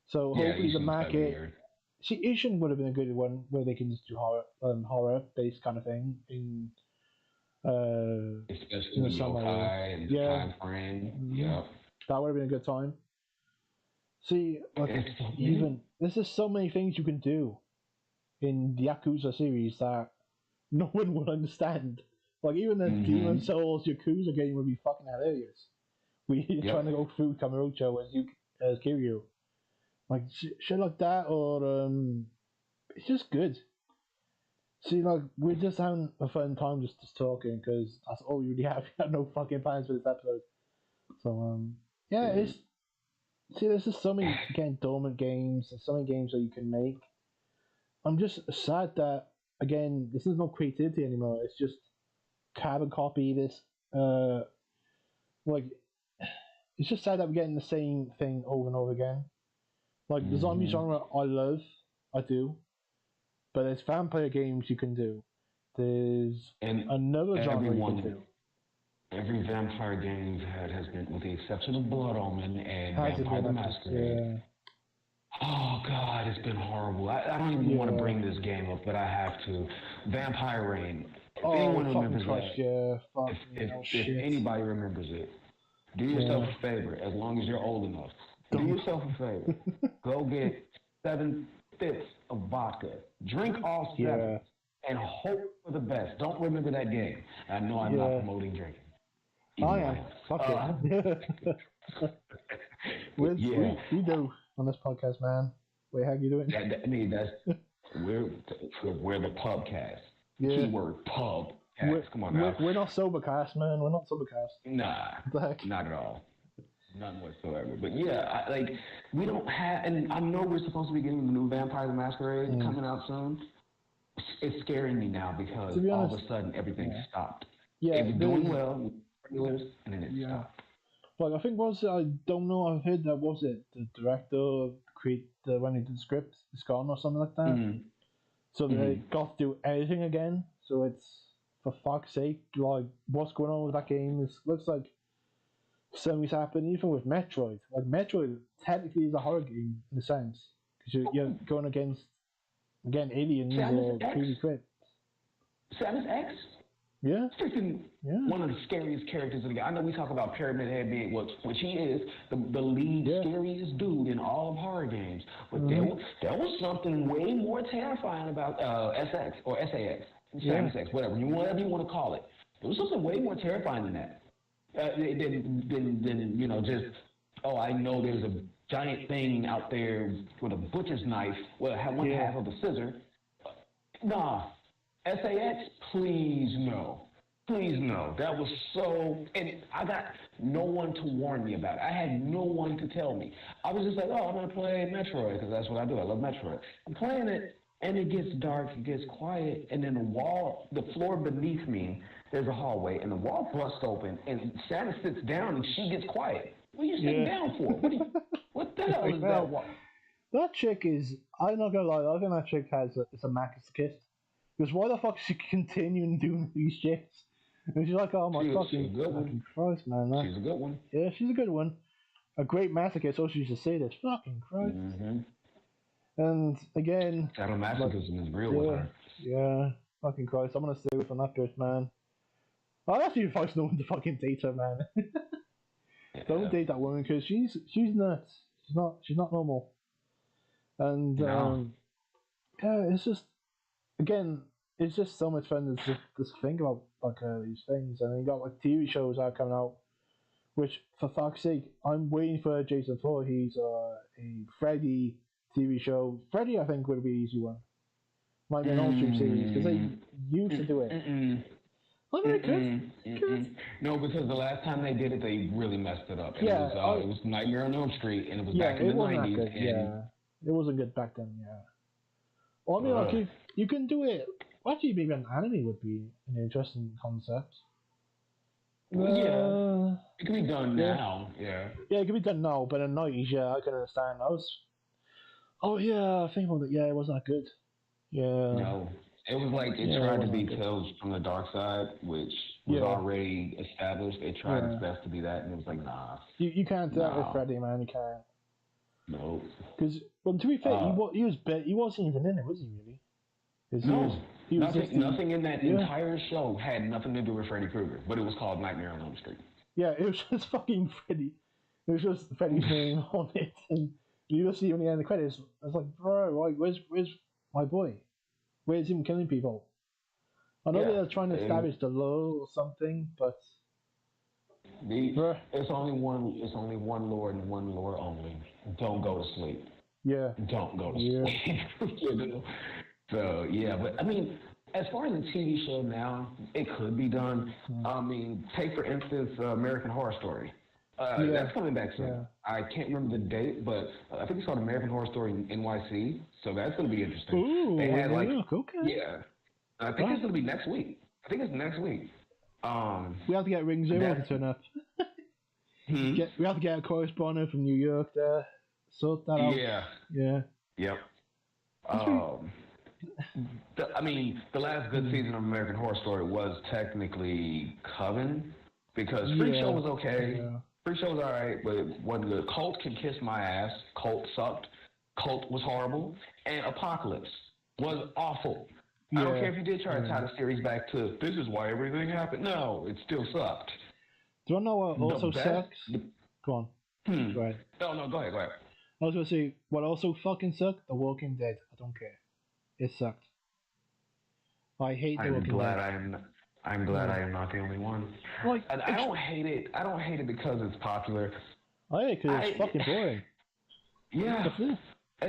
So hopefully the market... See, Ishin would have been a good one where they can just do horror-based kind of thing in... especially in the yokai and the time frame. That would have been a good time. See, like, there's just so many things you can do in the Yakuza series that no one will understand. Like, even the Demon Souls Yakuza game would be fucking hilarious. We're trying to go through Kamurocho as Kiryu. Like, shit like that, or, it's just good. See, like, we're just having a fun time just talking, because that's all we really have. We have no fucking plans for this episode. So, it's... See, there's just so many, again, dormant games, and so many games that you can make. I'm just sad that, again, this is no creativity anymore. It's just carbon copy this. It's just sad that we're getting the same thing over and over again. Like, the zombie genre, I do. But there's vampire games you can do. There's another genre you can do. Every vampire game you've had has been, with the exception of Blood Omen and Vampire the Masquerade. Oh, God, it's been horrible. I don't even want to bring this game up, but I have to. Vampire Reign. If anyone remembers that, if anybody remembers it, do yourself a favor, as long as you're old enough. Do yourself a favor. Go get 7/5 of vodka. Drink all 7 and hope for the best. Don't remember that game. I know I'm not promoting drinking. I am. Fuck it. We do on this podcast, man. Wait, how you doing? We're the pubcast. Keyword pub. Come on now. We're not Sobercast, man. We're not Sobercast. Nah, Like, not at all. None whatsoever. But yeah, we don't have, and I know we're supposed to be getting the new Vampire the Masquerade coming out soon. It's scaring me now because all of a sudden everything stopped. Yeah, it was doing well, and then it stopped. Like, I think I don't know, I've heard that, was it the director when he did the script is gone or something like that? Mm-hmm. So they got to do everything again. So it's, for fuck's sake, like, what's going on with that game? It looks like something's happened, even with Metroid. Like, Metroid technically is a horror game in a sense, because you're going against, again, aliens or creepy crypts. Samus X? Yeah. Freaking one of the scariest characters of the game. I know we talk about Pyramid Head being, which he is, the lead scariest dude in all of horror games. But there was something way more terrifying about SX or SAX, Samus X, whatever you want to call it. There was something way more terrifying than that. Than just, oh, I know there's a giant thing out there with a butcher's knife. Well, one half of a scissor. Nah. SAX, please no. Please no. That was so, and I got no one to warn me about it. I had no one to tell me. I was just like, oh, I'm going to play Metroid, because that's what I do. I love Metroid. I'm playing it, and it gets dark, it gets quiet, and then the floor beneath me, there's a hallway, and the wall busts open, and Samus sits down, and she gets quiet. What are you sitting down for? What the hell is that? That chick is, I'm not going to lie, I think that chick is a masochist. Because why the fuck is she continuing doing these shits? And she's like, oh my fucking Christ, man. She's a good one. Yeah, she's a good one. A great masochist, so she used to say this. Fucking Christ. Mm-hmm. And again... Sadomasochism is real with her. Yeah, fucking Christ. I'm gonna stay away from that bitch, man. I'd actually advise no one to fucking date her, man. Don't date that woman, because she's nuts. She's not normal. And, yeah, it's just... Again, it's just so much fun to just think about like these things, and then you got like TV shows that are coming out. Which, for fuck's sake, I'm waiting for Jason 4. He's a Freddy TV show. Freddy, I think, would be an easy one. Like an Ultra series, because they used to do it. No, because the last time they did it, they really messed it up. And it was Nightmare on Elm Street, and it was back in the 90s. It wasn't good back then. Yeah. Well, I mean, like, you can do it. Actually, maybe an anime would be an interesting concept. It can be done now. Yeah, it can be done now, but in the 90s, I can understand. I think about it. Yeah, it wasn't that good. Yeah. No, it was like it tried to be Tales from the Dark Side, which was already established. It tried its best to be that, and it was like, nah. You can't do that with Freddy, man. You can't. No. Because, well, to be fair, he wasn't even in it, was he, really? No. Nothing in that entire show had nothing to do with Freddy Krueger, but it was called Nightmare on Elm Street. Yeah, it was just fucking Freddy. It was just Freddy's name on it, and you just see when he had the credits, I was like, bro, where's my boy? Where's him killing people? I know they're trying to establish the law or something, but... It's only one Lord and one Lord only. Don't go to sleep. Yeah. Don't go to sleep. So, yeah, but I mean, as far as a TV show now, it could be done. I mean, take for instance American Horror Story. That's coming back soon. Yeah. I can't remember the date, but I think it's called American Horror Story NYC, so that's going to be interesting. Ooh, they had okay. Yeah. I think it's going to be next week. We have to get Ring Zero to turn up. We have to get a correspondent from New York there. Sort that out. Yeah. Yep. The last good season of American Horror Story was technically Coven, because Freak Show was okay. Yeah. Freak Show was alright, but it wasn't good. Cult can kiss my ass. Cult sucked. Cult was horrible. And Apocalypse was awful. Yeah. I don't care if you did try to tie the series back to this is why everything happened. No, it still sucked. Do you know what also sucks? Go on. Go ahead. No, go ahead. I was going to say, what also fucking sucked? The Walking Dead. I don't care. It sucked. I hate The Walking Dead. I'm glad I am not the only one. Like, and I don't hate it. I don't hate it because it's popular. I hate it because it's fucking boring. Yeah. I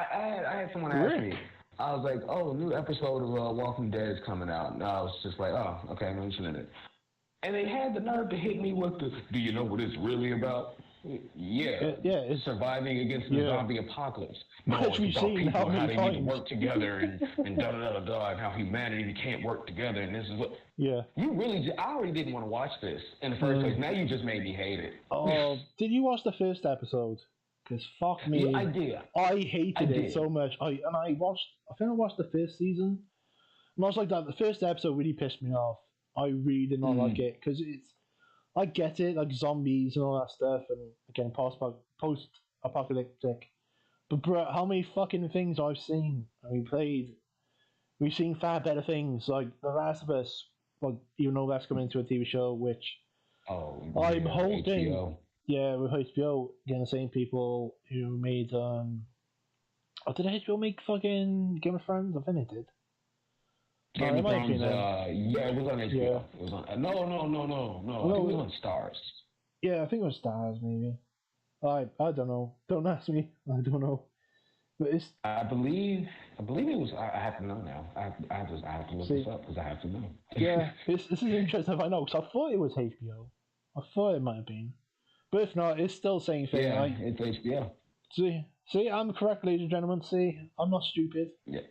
had someone ask me, I was like, oh, new episode of Walking Dead is coming out. And I was just like, oh, okay, I'm mentioning it. And they had the nerve to hit me with the, do you know what it's really about? Yeah, it's surviving against the zombie apocalypse. No, Which it's we've about seen people how and how many they need to times. work together and da da da da, and how humanity can't work together. And this is what. Yeah. You really, I already didn't want to watch this in the first place. Now you just made me hate it. Oh, did you watch the first episode? Because fuck me, Yeah, I did. I hated it so much. I think I watched the first season, and I was like that. The first episode really pissed me off. I really did not like it because I get it, like zombies and all that stuff, and again post-apocalyptic. But bro, how many fucking things I've seen and we've seen far better things. Like The Last of Us, like even though that's coming into a TV show, which I'm hoping, HBO. yeah, with HBO, again the same people who made did HBO make fucking Game of Thrones? I think they did. Game of Thrones, yeah, it was on HBO. Yeah. It was on. No. I think it was on Stars. Yeah, I think it was Stars, maybe. I don't know. Don't ask me. I don't know. But it's. I believe it was. I have to know now. I have to look this up because I have to know. Yeah, this is interesting if I know because I thought it was HBO. I thought it might have been, but if not, it's still the same thing. Yeah, right? it's HBO. See, I'm correct, ladies and gentlemen. See, I'm not stupid. Yeah.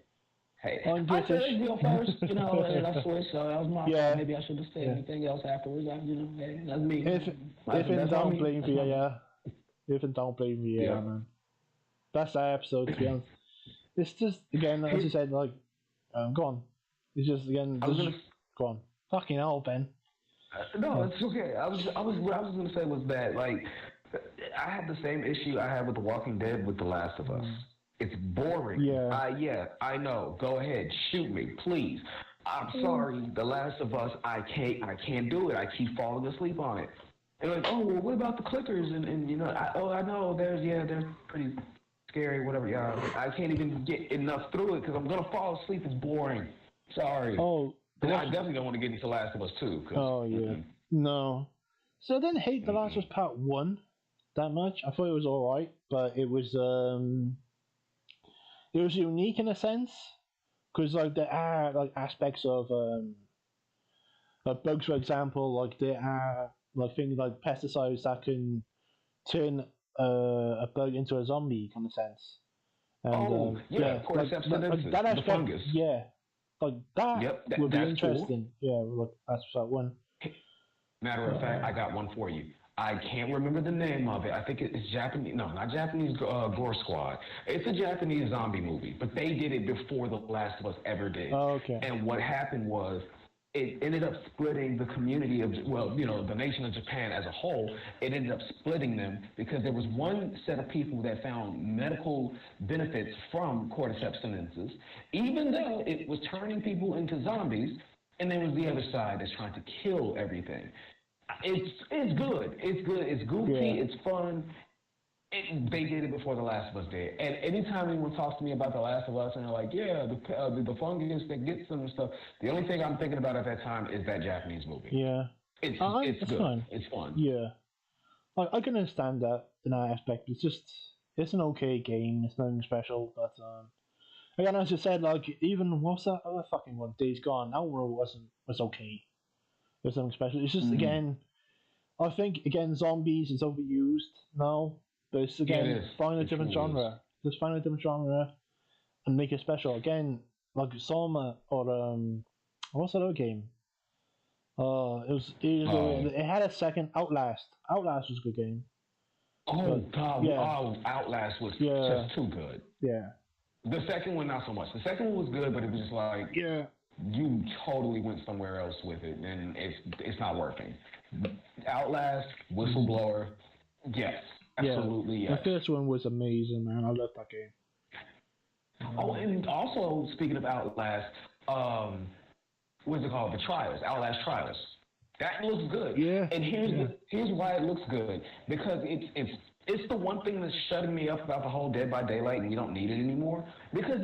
Hey, I'm British. I said HBO first, and I switched, so that was my fault. Maybe I should have said anything else afterwards. Hey, that's me. If in don't blame VAR. If in don't blame VAR, man. That's that episode, to be honest. It's just, again, as I said, like, go on. It's just, again, go on. Fucking hell, Ben. No, it's okay. What I was gonna say was that, like, I have the same issue I have with The Walking Dead with The Last of Us. It's boring. Yeah. I know. Go ahead, shoot me, please. I'm sorry, The Last of Us. I can't do it. I keep falling asleep on it. And like, oh, well, what about the clickers? And you know, I know they're pretty scary, whatever. Yeah, I can't even get enough through it because I'm gonna fall asleep. It's boring. Sorry. Oh, and I definitely don't want to get into Last of Us 2. Oh yeah. No. So I didn't hate The Last of Us Part 1 that much. I thought it was alright, but it was unique in a sense because like there are like aspects of like bugs, for example, like there are like things like pesticides that can turn a bug into a zombie kind of sense. And, cordyceps sinensis, that aspect, the fungus. Yeah, like that would be interesting. Cool. Yeah, like that's that one. Matter of fact, I got one for you. I can't remember the name of it. I think it's Japanese. No, not Japanese. Gore Squad. It's a Japanese zombie movie, but they did it before The Last of Us ever did. Oh, okay. And what happened was, it ended up splitting the community of, the nation of Japan as a whole. It ended up splitting them because there was one set of people that found medical benefits from cordyceps sinensis, even though it was turning people into zombies, and there was the other side that's trying to kill everything. It's good. It's good. It's goofy. Yeah. It's fun. They did it before The Last of Us did. And anytime anyone talks to me about The Last of Us and they're like, yeah, the fungus that gets them and stuff, the only thing I'm thinking about at that time is that Japanese movie. Yeah. It's good. Fun. It's fun. Yeah. I can understand that in that aspect. It's an okay game. It's nothing special. But again, as I said, like even what's that other fucking one? Days Gone. That one was okay. There's nothing special. It's just again, I think zombies is overused now. But it's again find a different genre. Just find a different genre and make it special. Again, like Soma or what's that other game? It had a second Outlast. Outlast was a good game. Oh God! Yeah. Oh, Outlast was just too good. Yeah. The second one, not so much. The second one was good, but it was just like you totally went somewhere else with it, and it's not working. Outlast, Whistleblower, yes. Absolutely, yes. The first one was amazing, man. I love that game. Oh, and also, speaking of Outlast, what's it called? The Trials, Outlast Trials. That looks good. Yeah. And here's why it looks good. Because it's the one thing that's shutting me up about the whole Dead by Daylight, and you don't need it anymore. Because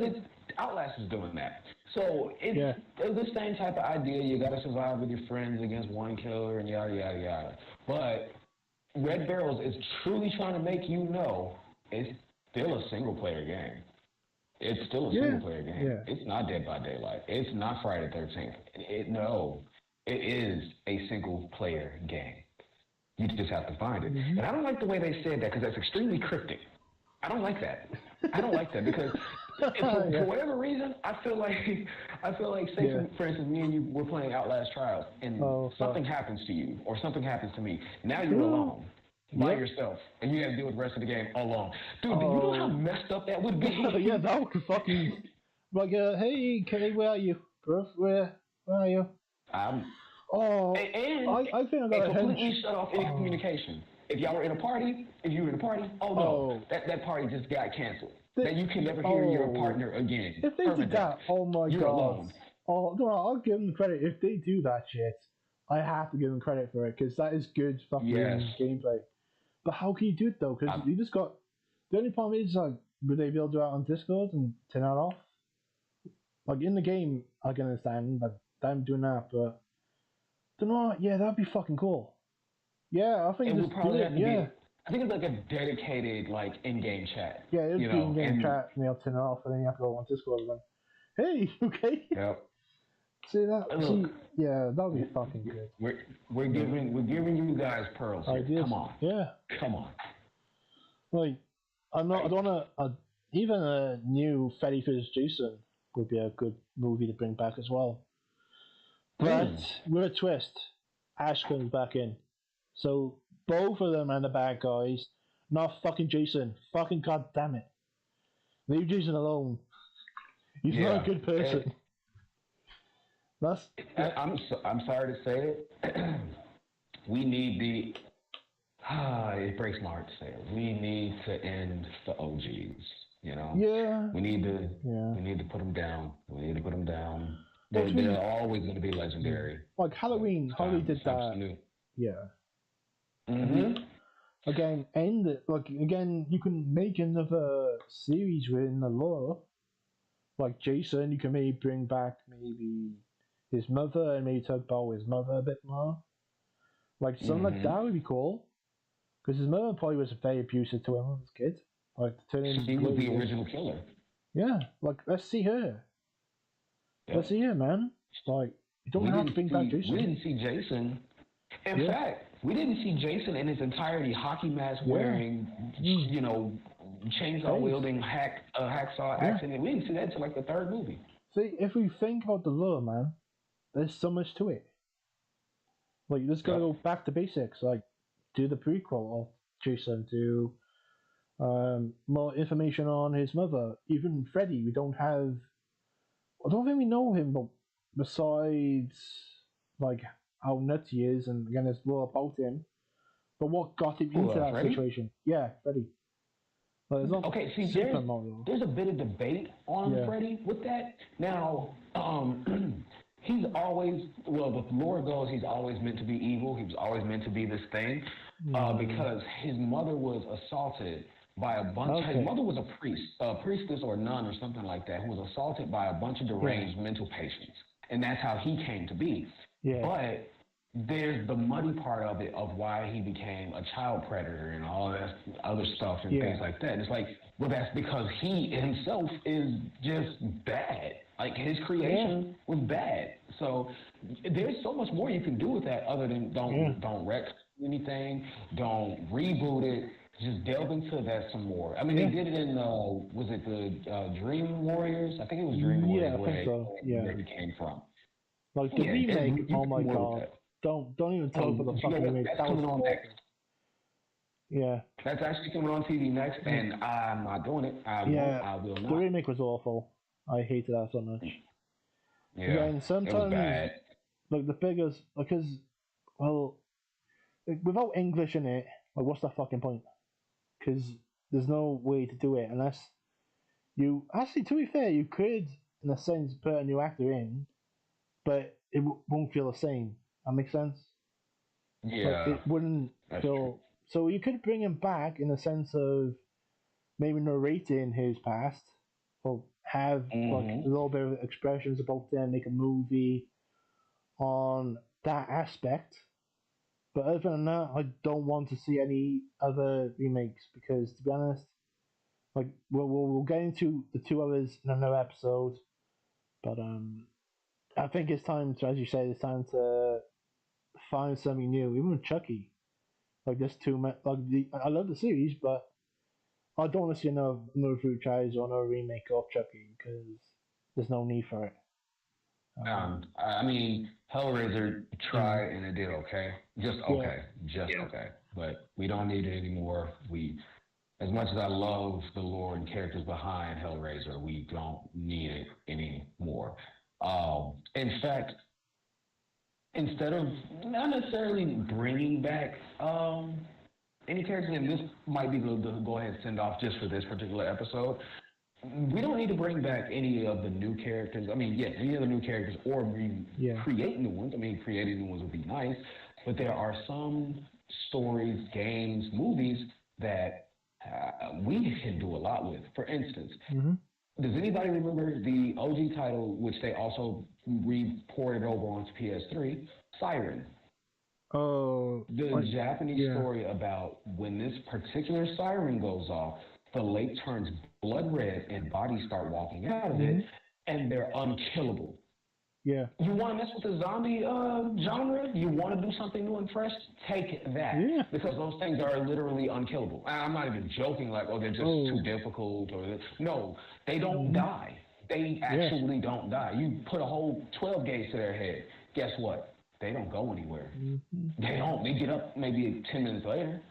Outlast is doing that. So it's the same type of idea. You got to survive with your friends against one killer and yada yada yada. But Red Barrels is truly trying to make you know it's still a single-player game. It's still a single player game. It's not Dead by Daylight. It's not Friday the 13th. No, it is a single player game. You just have to find it. Mm-hmm. And I don't like the way they said that because that's extremely cryptic. I don't like that. I don't like that because for whatever reason, I feel like say for instance, me and you were playing Outlast Trials and something happens to you or something happens to me. Now you're alone. By yourself, and you got to deal with the rest of the game alone. Dude, do you know how messed up that would be? Yeah, that would fucking like, hey, Kay, where are you, bro? Where are you? And I think I got completely shut off any communication. If y'all were in a party, that party just got canceled. That you can never hear your partner again. If they did that, oh my you're god. Alone. Oh no, I'll give them credit if they do that shit. I have to give them credit for it because that is good fucking gameplay. But how can you do it though? Because you just got the only problem is like, would they be able to do it on Discord and turn that off? Like in the game, I can understand like them doing that, but don't know. Yeah, that'd be fucking cool. Yeah, I think just do it. I think it's like a dedicated like in-game chat. Yeah, it'd be in-game chat, and they'll turn it off, and then you have to go on Discord and hey, okay. Yep. See that? Look, yeah, that'd be fucking good. We're giving you guys pearls here. Come on. Yeah. Come on. Like, I don't wanna. Even a new Freddy vs. Jason would be a good movie to bring back as well. But with a twist, Ash comes back in, so both of them are the bad guys. Not fucking Jason. Fucking goddamn it. Leave Jason alone. He's not a good person. I'm sorry to say it. We need it breaks my heart to say it. We need to end the OGs. You know. Yeah. We need to put them down. They're always going to be legendary. Like Halloween, Holly did that. New. Yeah. Mm-hmm. Again, end it. Like again, you can make another series within the lore. Like Jason, you can maybe bring back his mother and maybe talk about his mother a bit more. Like something like that would be cool. Because his mother probably was very abusive to him as a kid. Like she was the original killer. Yeah, like let's see her. Yep. Let's see her, man. Like you don't have to bring back Jason. We didn't see Jason. In fact, we didn't see Jason in his entirety, hockey mask wearing, chainsaw wielding, hacksaw accident. We didn't see that until like the third movie. See, if we think about the lore, man, there's so much to it. Like you just gotta go back to basics. Like do the prequel of Jason, do more information on his mother. Even Freddy, I don't think we know him, but besides like how nuts he is, and again there's more about him. But what got him into that situation? Yeah, Freddy. There's a bit of debate on Freddy with that. Now, he's always, the lore goes, he's always meant to be evil. He was always meant to be this thing because his mother was assaulted by a bunch. His mother was a priestess or nun or something like that, who was assaulted by a bunch of deranged mental patients, and that's how he came to be. Yeah. But there's the muddy part of it of why he became a child predator and all that other stuff and things like that. And it's like, well, that's because he himself is just bad. Like his creation was bad. So there's so much more you can do with that other than don't wreck anything, don't reboot it. Just delve into that some more. I mean, they did it in, was it the Dream Warriors? I think it was Dream Warriors where he came from. Like the remake, oh my god. Don't even talk about the fucking remake. That's coming on next. Yeah. That's actually coming on TV next, and I'm not doing it. I will not. The remake was awful. I hated that so much. Yeah, and sometimes, it was bad. Like the biggest, because, without English in it, like what's the fucking point? Because there's no way to do it unless you... Actually, to be fair, you could, in a sense, put a new actor in, but it won't feel the same. That makes sense? Yeah. Like, it wouldn't feel... True. So you could bring him back in the sense of maybe narrating his past, or have like a little bit of expressions about them, make a movie on that aspect. But other than that, I don't want to see any other remakes because, to be honest, Like we'll get into the two others in another episode, but I think it's time to, as you say, it's time to find something new. Even with Chucky, like there's too much. I love the series, but I don't want to see another franchise or another remake of Chucky because there's no need for it. I mean, Hellraiser tried and it did okay, just okay, okay. But we don't need it anymore. As much as I love the lore and characters behind Hellraiser, we don't need it anymore. In fact, instead of not necessarily bringing back any characters, and this might be the go ahead and send off just for this particular episode. We don't need to bring back any of the new characters. I mean, yes, any of the new characters or create new ones. I mean, creating new ones would be nice, but there are some stories, games, movies that we can do a lot with. For instance, does anybody remember the OG title, which they also reported over onto PS3, Siren? Oh, the Japanese story about when this particular siren goes off, the lake turns blood red and bodies start walking out of it, and they're unkillable. Yeah. You want to mess with the zombie genre? You want to do something new and fresh? Take that. Yeah. Because those things are literally unkillable. I'm not even joking like, they're just too difficult. No, they don't die. They actually don't die. You put a whole 12 gauge to their head. Guess what? They don't go anywhere. They don't. They get up maybe 10 minutes later.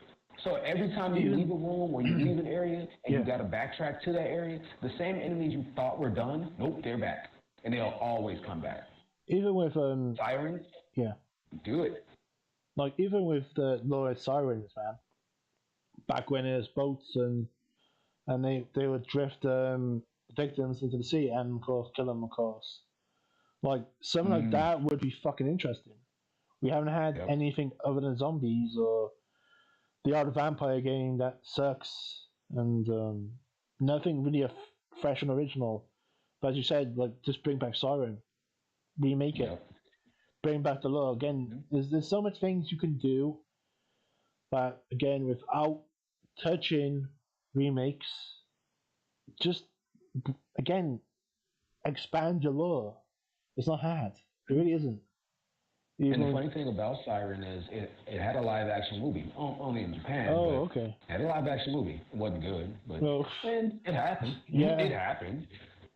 So every time you leave a room or you leave an area and you got to backtrack to that area, the same enemies you thought were done, nope, they're back. And they'll always come back. Even with Sirens? Yeah. Do it. Like even with the Lord Sirens, man. Back when it was boats and they would drift victims into the sea and of course kill them, of course. Like something like that would be fucking interesting. We haven't had anything other than zombies or the Art of Vampire game that sucks, and nothing really fresh and original. But as you said, like just bring back Siren, remake it, bring back the lore again. There's so much things you can do, but again without touching remakes, just again expand your lore. It's not hard. It really isn't. And the funny thing about Siren is it had a live action movie, only in Japan. Oh, okay. It had a live action movie. It wasn't good, but and it happened. Yeah. It happened.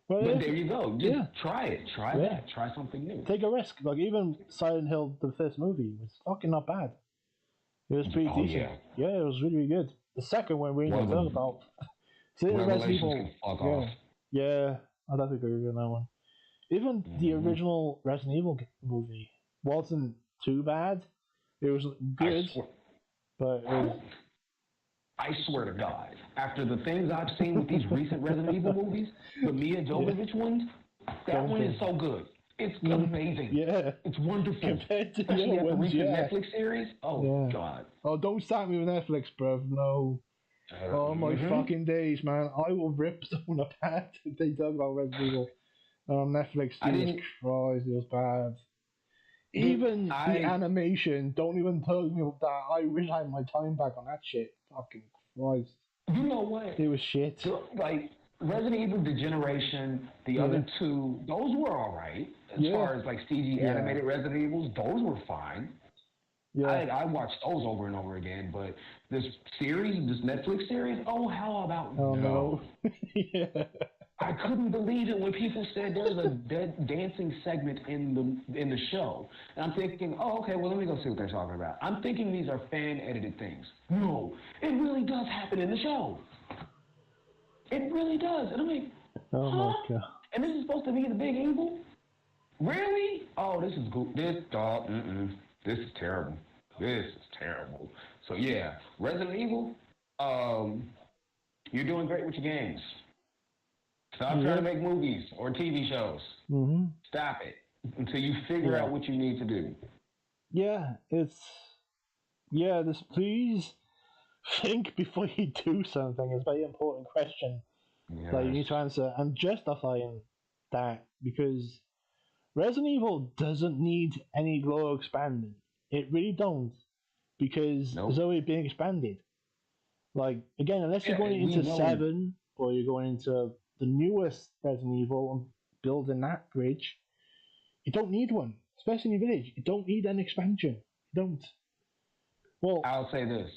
Well, but there you go. Just try it. Try that. Try something new. Take a risk. Like even Silent Hill, the first movie, was fucking not bad. It was pretty decent. Yeah, it was really, really good. The second one we didn't talk about. Resident Evil. Yeah, I'd have to agree with that one. Even the original Resident Evil movie wasn't too bad. It was good, but I swear to God, after the things I've seen with these recent Resident Evil movies, the Mia Jovovich ones, that one is so good. It's amazing. Yeah. It's wonderful. Compared to especially the other ones, Netflix series. Oh, God. Oh, don't start me with Netflix, bro. No. Oh, my fucking days, man. I will rip someone apart if they talk about Resident Evil on Netflix. Jesus Christ, it was bad. Even the animation, don't even tell me about that. I wish I had my time back on that shit. Fucking Christ. You know what? It was shit. So, like, Resident Evil Degeneration, the other two, those were alright. As far as, like, CG animated Resident Evils, those were fine. Yeah. I watched those over and over again, but this series, this Netflix series, how about no? Yeah. I couldn't believe it when people said there's a dead dancing segment in the show. And I'm thinking, okay, well, let me go see what they're talking about. I'm thinking these are fan-edited things. No, it really does happen in the show. It really does. And I'm like, oh my God. And this is supposed to be the big evil? Really? Oh, this is good. This is terrible. This is terrible. So, yeah, Resident Evil, you're doing great with your games. Stop trying to make movies or TV shows. Stop it until you figure out what you need to do. Yeah, please think before you do something. It's a very important question that you need to answer and justifying that, because Resident Evil doesn't need any lore expanding. It really don't, because it's already been expanded. Like, again, unless you're going into 7 or you're going into the newest Resident Evil and building that bridge, you don't need one, especially in your village. You don't need an expansion. You don't. Well, I'll say this.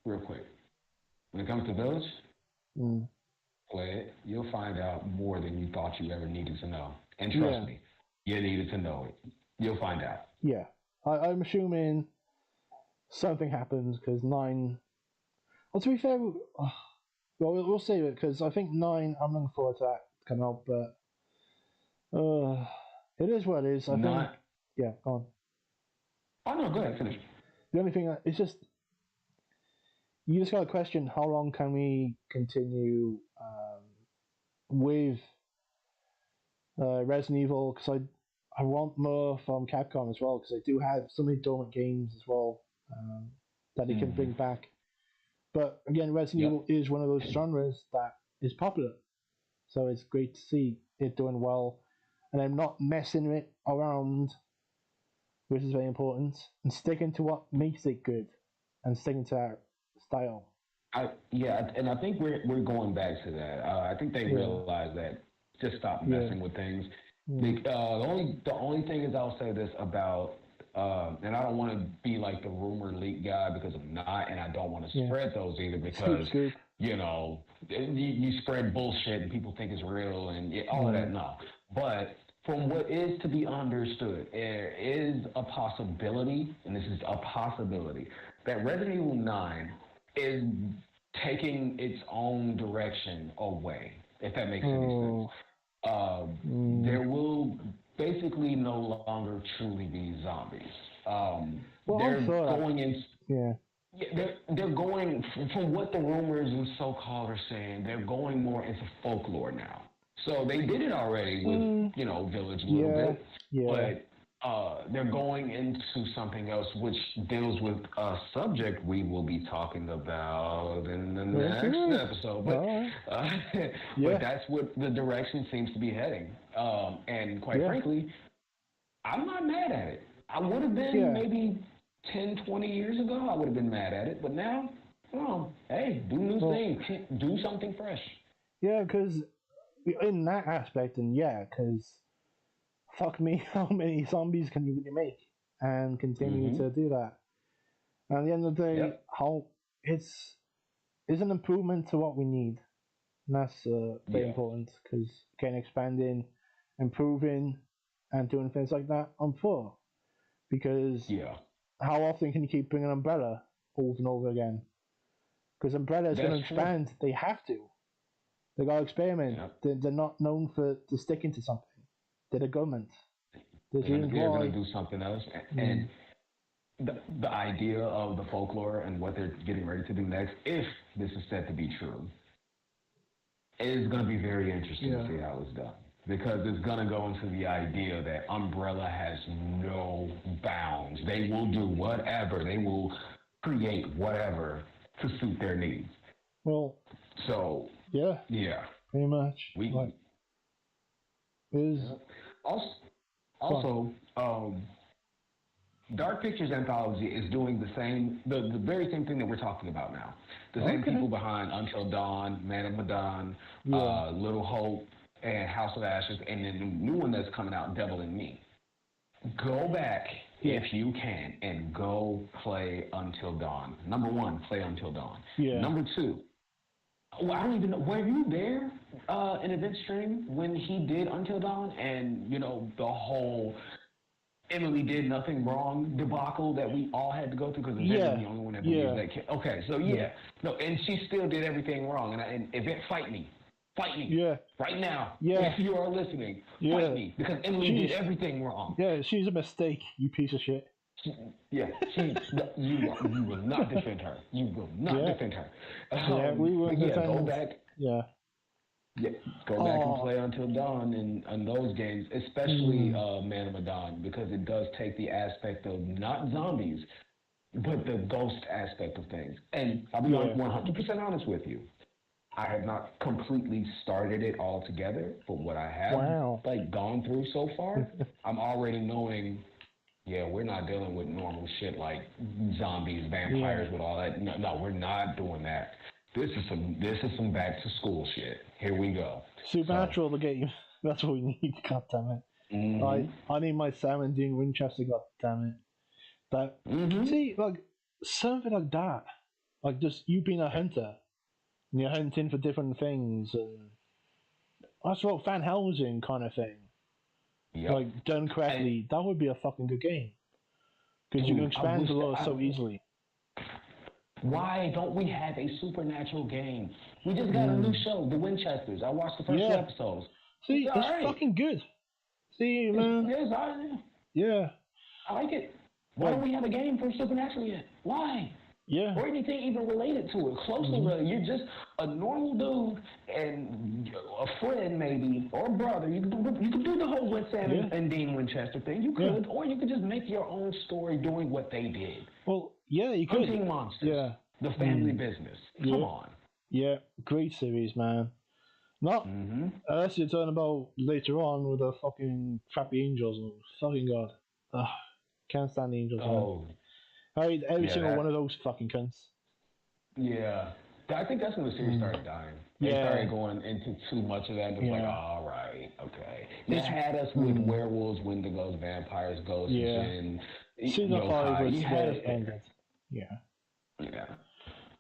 Real quick. When it comes to Village, mm, play it. You'll find out more than you thought you ever needed to know. And trust me, you needed to know it. You'll find out. Yeah. I'm assuming something happens because 9. Well, to be fair, well, we'll save it because I think 9, I'm looking forward to that to come out, but it is what it is. I think. Yeah, go on. Oh, no, go ahead, finish. The only thing it's just you just got to question how long can we continue with Resident Evil, because I want more from Capcom as well, because they do have so many dormant games as well that they can bring back. But again, Resident Evil is one of those genres that is popular, so it's great to see it doing well, and I'm not messing it around, which is very important, and sticking to what makes it good, and sticking to our style. And I think we're going back to that. I think they realize that just stop messing with things. The only thing is, I'll say this about, and I don't want to be like the rumor leak guy because I'm not, and I don't want to spread those either because you know you spread bullshit and people think it's real and all of that. No, but from what is to be understood, there is a possibility, and this is a possibility, that Resident Evil 9 is taking its own direction away, if that makes any sense. There will basically no longer truly be zombies. They're going in. They're going, from what the rumors and so-called are saying, they're going more into folklore now. So they did it already with, Village a little bit, but they're going into something else which deals with a subject we will be talking about in the next episode. But that's what the direction seems to be heading. And quite frankly, I'm not mad at it. I would have been maybe 10, 20 years ago, I would have been mad at it. But now, hey, do new things. Do something fresh. Yeah, because in that aspect, and because fuck me, how many zombies can you really make and continue to do that? And at the end of the day, how it's an improvement to what we need. And that's very important, because again, expanding, improving, and doing things like that, I'm for. Because how often can you keep bringing Umbrella over and over again? Because Umbrella is going to expand. They have to. They got to experiment. They're not known for sticking to something. They're the government. They're going to do something else. And the idea of the folklore and what they're getting ready to do next, if this is said to be true, is going to be very interesting to see how it's done. Because it's going to go into the idea that Umbrella has no bounds. They will do whatever. They will create whatever to suit their needs. Well, so, pretty much. Also, Dark Pictures Anthology is doing the very same thing that we're talking about now. The same people behind Until Dawn, Man of Medan, Little Hope, and House of Ashes, and then the new one that's coming out, Devil in Me. Go back, if you can, and go play Until Dawn. Number 1, play Until Dawn. Number 2, I don't even know, were you there in Event Stream when he did Until Dawn? And, the whole Emily did nothing wrong debacle that we all had to go through, because Event is the only one that believes that kid. Okay, so no, and she still did everything wrong. And Event, fight me. Right now. If you are listening, fight me, because Emily did everything wrong. She's a mistake, you piece of shit. You will not defend her. You will not defend her. We will go back. Go back and play Until Dawn and those games, especially Man of Medan, because it does take the aspect of not zombies, but the ghost aspect of things. And I'll be 100% honest with you. I have not completely started it all together, but what I have gone through so far, I'm already knowing, we're not dealing with normal shit like zombies, vampires, with all that. No, we're not doing that. This is some back to school shit. Here we go. Supernatural, the game. That's what we need. God damn it. I need my Sam and Dean Winchester. God damn it. That see, like something like that, like just you being a hunter, and you're hunting for different things, and that's what fan housing kind of thing. Yep. Like done correctly, that would be a fucking good game because you can expand the lore so easily. Why don't we have a supernatural game? We just got a new show, The Winchesters. I watched the first 2 episodes. See, it's fucking good. See, man. Yeah. I like it. Why don't we have a game for Supernatural yet? Why? Yeah. Or anything even related to it, closely related. You're just a normal dude and a friend maybe, or a brother. You could do the whole with Sam and Dean Winchester thing. You could. Or you could just make your own story doing what they did. Well, yeah, you could. Hunting monsters. Yeah. The family business. Come on. Yeah, great series, man. Not unless you're talking about later on with the fucking crappy angels. Oh, fucking god. Ugh, can't stand the angels. Man. I hate every single one of those fucking cunts. Yeah. I think that's when the series started dying. They started going into too much of that. It was like, all right, okay. They had us with werewolves, wendigos, vampires, ghosts, and Season 5 was where it ended. Yeah. Yeah.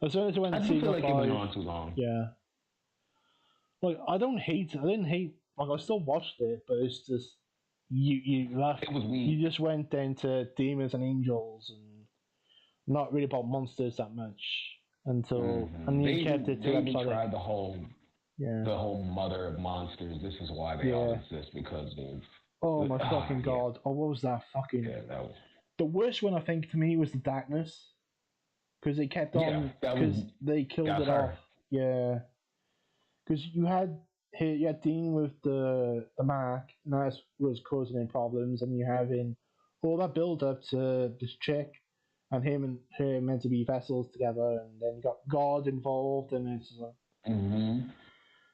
As soon as it went to season 5, it went on too long. Yeah. Like I didn't hate. Like I still watched it, but it's just you left. It was weird. You just went into demons and angels and not really about monsters that much until and you kept it to they tried the whole mother of monsters. This is why they all exist because of. Oh my fucking god! Oh, what was that fucking? Yeah, that was... The worst one I think to me was the darkness, because they kept on because they killed it off. Yeah. Because you had Dean with the mark, and that was causing him problems, and you having all that build up to this chick, and him and her meant to be vessels together, and then you got God involved, and it's like, and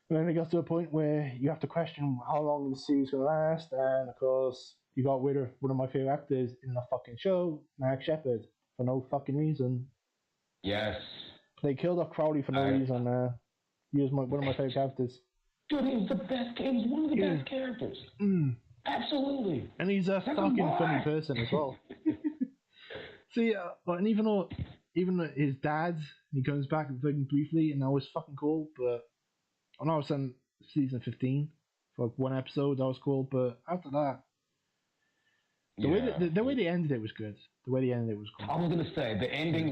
then it got to a point where you have to question how long the series gonna last, and of course you got rid of one of my favorite actors in the fucking show, Mark Sheppard, for no fucking reason. Yes. They killed off Crowley for no reason. He was one of my favorite characters. Dude, he was the best. He was one of the best characters. Absolutely. And he's a fucking funny person as well. See, and even his dad, he comes back very briefly, and that was fucking cool. But I know I was in season 15 for like one episode. That was cool. But after that, the way they ended it was good. The way they ended it was cool. I was gonna say the ending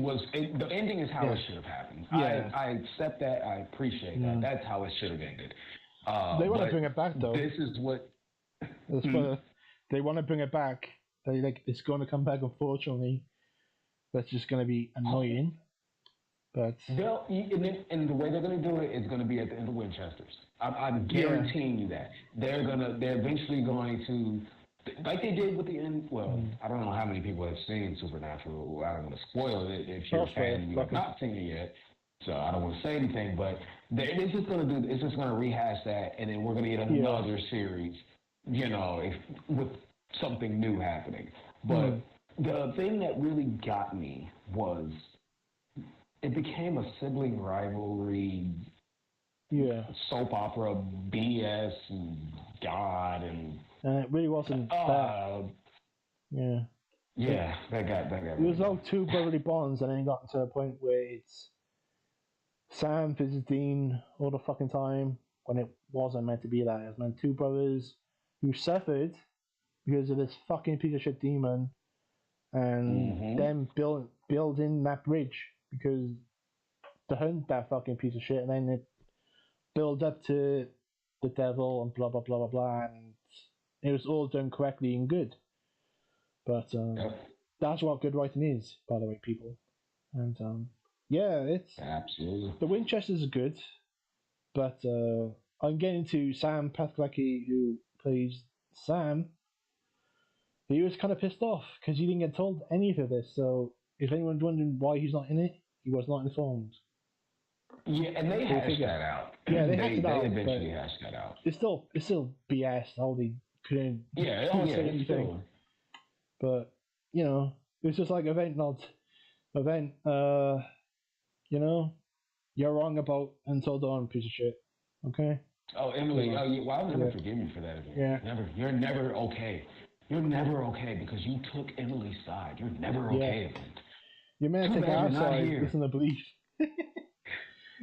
is how it should have happened. Yeah. I accept that. I appreciate that. That's how it should have ended. They want to bring it back though. This is what they want to bring it back. It's going to come back. Unfortunately, that's just going to be annoying. But and the way they're going to do it is going to be at the end of Winchester's. I'm guaranteeing you that they're eventually going to. Like they did with the end. Well, I don't know how many people have seen Supernatural. I don't want to spoil it if you're a fan and you have not seen it yet. So I don't want to say anything, but it's just going to rehash that, and then we're going to get another series, with something new happening. But the thing that really got me was it became a sibling rivalry. Yeah. Soap opera, BS, and God, and it really wasn't that. Yeah. Yeah, that got. It was like two brotherly bonds, and then it got to a point where it's Sam visits Dean all the fucking time when it wasn't meant to be that. It was meant two brothers who suffered because of this fucking piece of shit demon, and them building that bridge because to hunt that fucking piece of shit, and then it build up to the devil and blah blah blah blah blah, and it was all done correctly and good. But that's what good writing is, by the way, people. And it's absolutely the Winchesters are good, but I'm getting to Sam Pethlecki, who plays Sam. He was kind of pissed off because he didn't get told any of this. So if anyone's wondering why he's not in it, he was not informed. Yeah, and they hashed that out. Yeah, they eventually hashed that out. It's still BS how they couldn't say anything. But it's just like event. You're wrong about Until Dawn, piece of shit. Okay? Oh, Emily, Yeah. well, I'll never Yeah. forgive you for that again. Yeah. You're never okay. You're never okay because you took Emily's side. You're never Yeah. okay again. You may Too take bad our you're not side, here. listen to Bleach.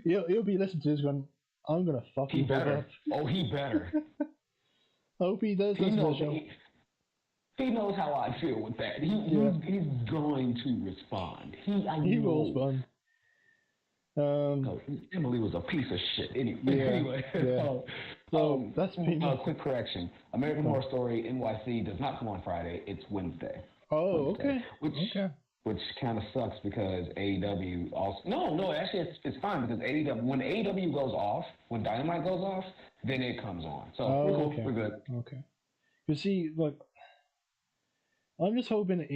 He'll be listening to this going, I'm gonna fuck He you both better. up. Oh, he better. I hope he does He listen to the knows. show. He knows how I feel with that. Yeah. He's going to respond. He will respond. Emily was a piece of shit. Anyway, Yeah, anyway. yeah. So that's been a quick correction. American Horror Story NYC does not come on Friday. It's Wednesday. Oh, Wednesday, okay. Which kind of sucks because AEW also. No, actually it's fine because AEW, when AEW goes off, when Dynamite goes off, then it comes on. So we're cool. Okay. We're good. Okay. You see, look, I'm just hoping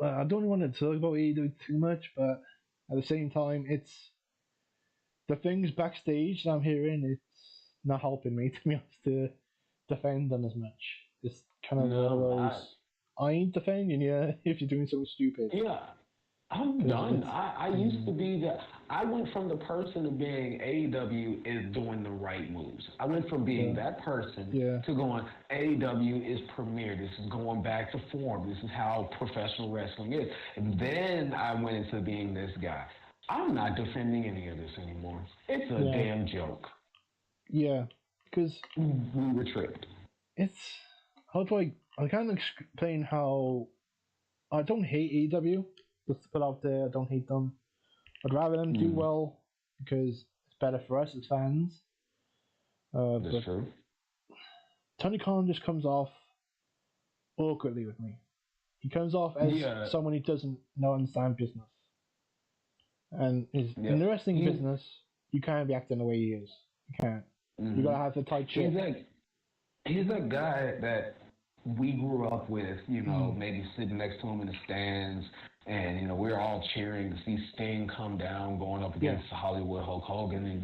I don't want to talk about AEW too much, but at the same time, it's the things backstage that I'm hearing. It's not helping me, to be honest, to defend them as much. It's kind of one of those. I ain't defending you if you're doing something stupid. Yeah, I'm done. I used to be I went from the person to being AEW is doing the right moves. I went from being that person to going AEW is premier. This is going back to form. This is how professional wrestling is. And then I went into being this guy. I'm not defending any of this anymore. It's a damn joke. Yeah, because we were tricked. It's how do I can't explain how I don't hate AEW. Just to put out there, I don't hate them. I'd rather them do well because it's better for us as fans. That's true. Tony Khan just comes off awkwardly with me. He comes off as someone who doesn't understand business. And in the wrestling business, you can't be acting the way he is. You can't. You gotta have the tight shit. He's a guy that we grew up with, maybe sitting next to him in the stands, and, we're all cheering to see Sting come down going up against Hollywood Hulk Hogan, and,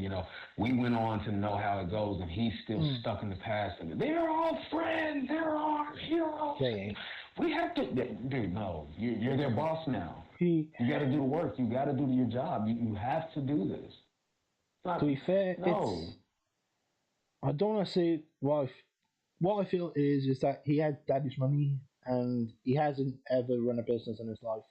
we went on to know how it goes, and he's still stuck in the past, and they're all friends, they're all heroes. We have to, dude, no, you're their boss now. You got to do the work. You got to do your job. You have to do this. To be fair, I don't want to say what I feel is that he had daddy's money and he hasn't ever run a business in his life.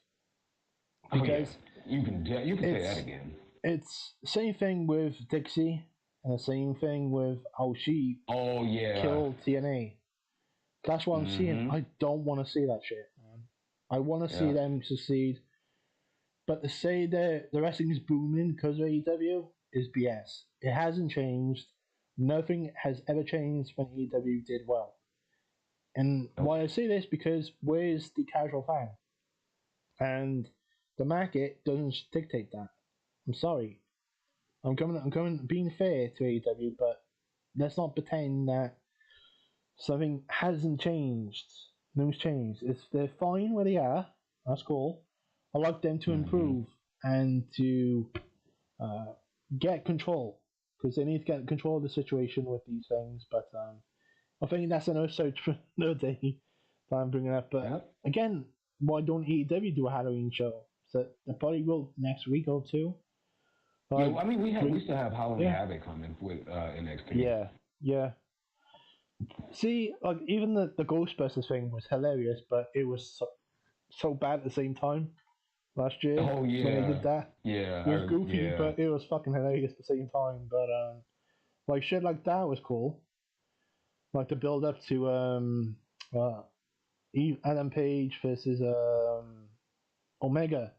Because you can say that again. It's the same thing with Dixie and the same thing with how she killed TNA. That's what I'm seeing. I don't want to see that shit, man. I want to see them succeed. But to say that the wrestling is booming because of AEW is BS. It hasn't changed. Nothing has ever changed when AEW did well. And why I say this because where's the casual fan? And the market doesn't dictate that. I'm sorry. I'm being fair to AEW, but let's not pretend that something hasn't changed. Nothing's changed. They're fine where they are. That's cool. I like them to improve and to get control because they need to get control of the situation with these things. But I think that's another search for another day that I'm bringing up. But again, why don't AEW do a Halloween show? So they probably will next week or two. We still have Halloween Havoc coming with NXT. Yeah. See, like even the Ghostbusters thing was hilarious, but it was so bad at the same time. Last year, when they did that, it was goofy, but it was fucking hilarious at the same time. But like shit like that was cool. Like the build up to Adam Page versus Omega.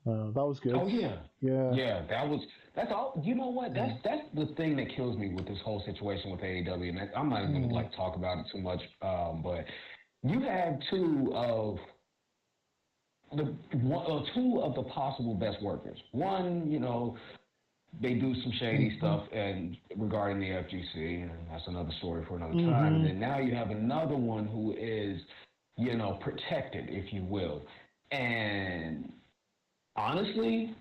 That was good. Oh yeah. That's all. You know what? That's the thing that kills me with this whole situation with AEW, and I'm not even gonna talk about it too much. But you have two of the possible best workers. One, they do some shady stuff and regarding the FGC, and that's another story for another time. And then now you have another one who is, protected, if you will. And honestly,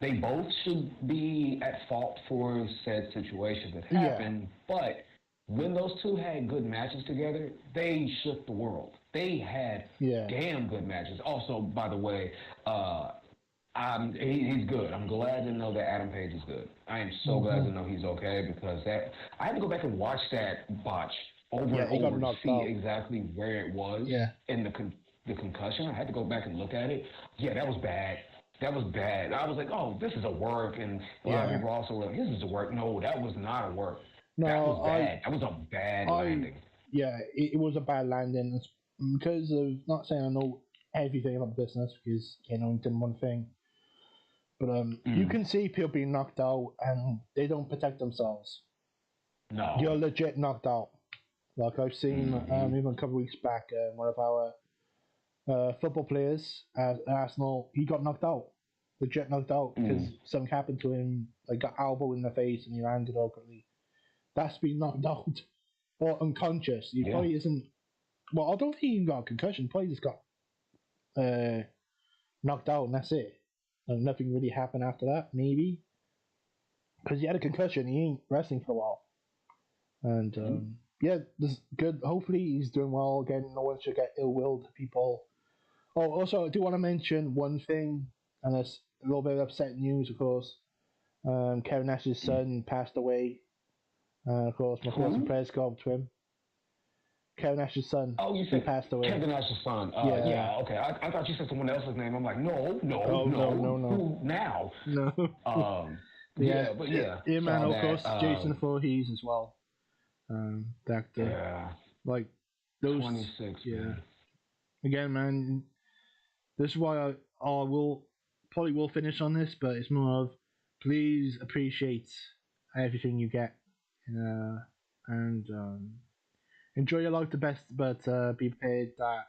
they both should be at fault for said situation that happened. But when those two had good matches together, they shook the world. They had damn good matches. Also, by the way, I He's good. I'm glad to know that Adam Page is good. I am so glad to know he's okay because I had to go back and watch that botch over Yeah, and he got over to knocked see out. exactly where it was in the concussion. I had to go back and look at it. Yeah, that was bad. That was bad. I was like, oh, this is a work, and a lot of people also were like, this is a work. No, that was not a work. That No, was bad. That was a bad landing. Yeah, it was a bad landing. It's because of, not saying I know everything about the business because, you know, done one thing. But you can see people being knocked out and they don't protect themselves. No. You're legit knocked out. Like I've seen even a couple of weeks back, one of our football players at Arsenal, he got knocked out. Legit knocked out because something happened to him, like got elbow in the face and he landed awkwardly. That's been knocked out or unconscious. He probably isn't. Well, I don't think he got a concussion. Probably just got knocked out and that's it. And nothing really happened after that, maybe. Because he had a concussion, he ain't wrestling for a while. And yeah, this is good. Hopefully he's doing well again. No one should get ill willed to people. Oh, also, I do want to mention one thing, and it's a little bit of upsetting news, of course. Kevin Nash's son passed away. Of course, my thoughts and prayers go up to him. Kevin Nash's son. Oh, you he said passed away. Kevin Nash's son. Yeah, okay. I thought you said someone else's name. I'm like, no. Who now? No. Yeah, but yeah. Yeah, man, of course, Jason Voorhees as well. The actor. Yeah. Like, those. 26, yeah. man. Again, man, this is why I probably will finish on this, but it's more of please appreciate everything you get. And enjoy your life the best, but be prepared that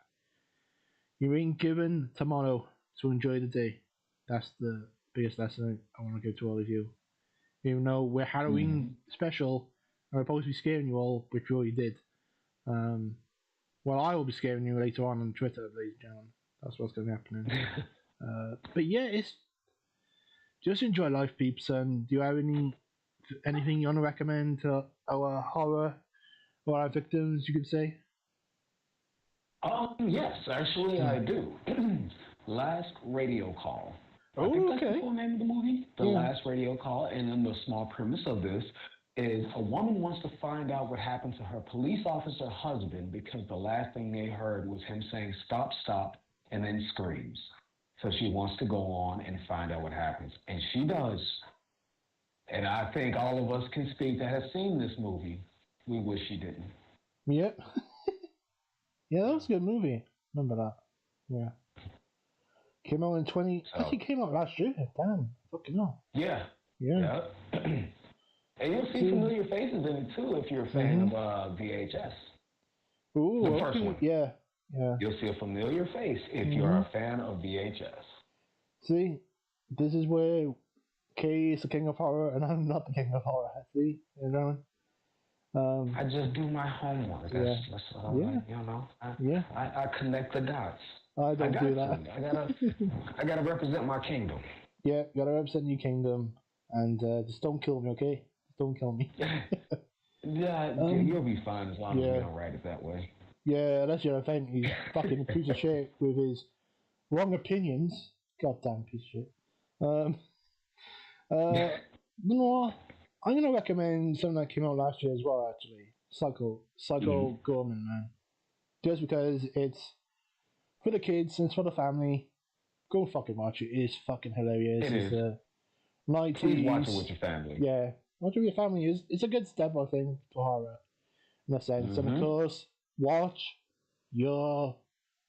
you ain't given tomorrow to enjoy the day. That's the biggest lesson I want to give to all of you. Even though we're Halloween special, and we're supposed to be scaring you all, which we already did. Well, I will be scaring you later on Twitter, ladies and gentlemen. That's what's going to be happening. But yeah, it's just enjoy life, peeps. And do you have anything you want to recommend to our horror or our victims? You could say. Yes, actually, I do. Last Radio Call. I think that's the full name of the movie. The Last Radio Call, and then the small premise of this is a woman wants to find out what happened to her police officer husband because the last thing they heard was him saying stop, stop, and then screams. So she wants to go on and find out what happens. And she does. And I think all of us can speak that have seen this movie. We wish she didn't. Yep. Yeah, that was a good movie. Remember that. Yeah. Came out in 20... So, actually came out last year. Damn. Fucking hell. Yeah. Yeah. And you'll see familiar faces in it, too, if you're a fan of VHS. Ooh, the first one. Yeah. You'll see a familiar face if you're a fan of VHS. See? This is where Kay is the king of horror, and I'm not the king of horror. See? You know? I just do my homework. That's all you know. I connect the dots. I don't do that. I gotta represent my kingdom. Yeah, gotta represent your kingdom, and just don't kill me, okay? Just don't kill me. You'll be fine as long as you don't write it that way. Yeah, unless you're a fan, he's fucking piece of shit with his wrong opinions. Goddamn piece of shit. No, I'm gonna recommend something that came out last year as well. Actually, Psycho Gorman, man. Just because it's for the kids and it's for the family. Go fucking watch it. It is fucking hilarious. It's 90s. Please watch it with your family. Yeah, watch it with your family. It's a good step, I think, to horror in a sense. And of course, watch your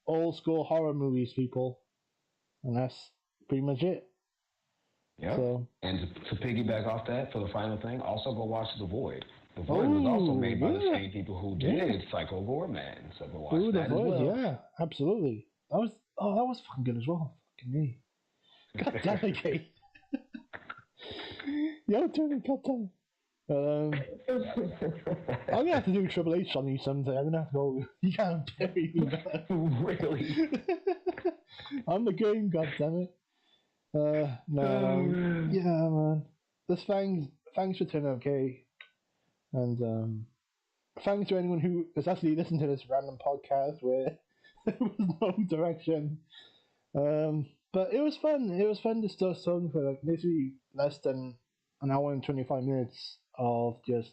old school horror movies, people. And that's pretty much it. Yeah. So, and to piggyback off that, for the final thing, also go watch The Void. The Void was also made by the same people who did Psycho Gorman. So go watch that as well. Yeah, absolutely. That was fucking good as well. Fucking me. God damn it, Kate. Yo, Tony, God damn it. I'm gonna have to do Triple H on you someday. I'm gonna have to go. You can't bury me. Really? I'm the game. God damn it. No. Yeah, man. This thanks for turning up, Kay. And thanks to anyone who has actually listened to this random podcast where there was no direction. But it was fun. It was fun to still song for like literally less than an hour and 25 minutes of just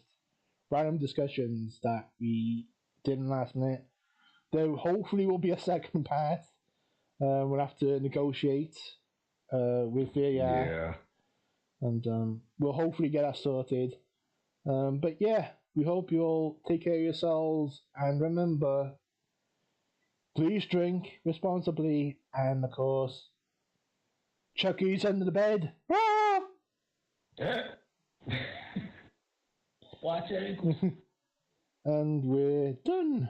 random discussions that we did in the last minute. There hopefully will be a second part. We'll have to negotiate with VAR, Yeah. and we'll hopefully get that sorted. But yeah, we hope you all take care of yourselves, and remember, please drink responsibly, and of course, Chucky's under the bed. Ah! Watch your ankles. And we're done.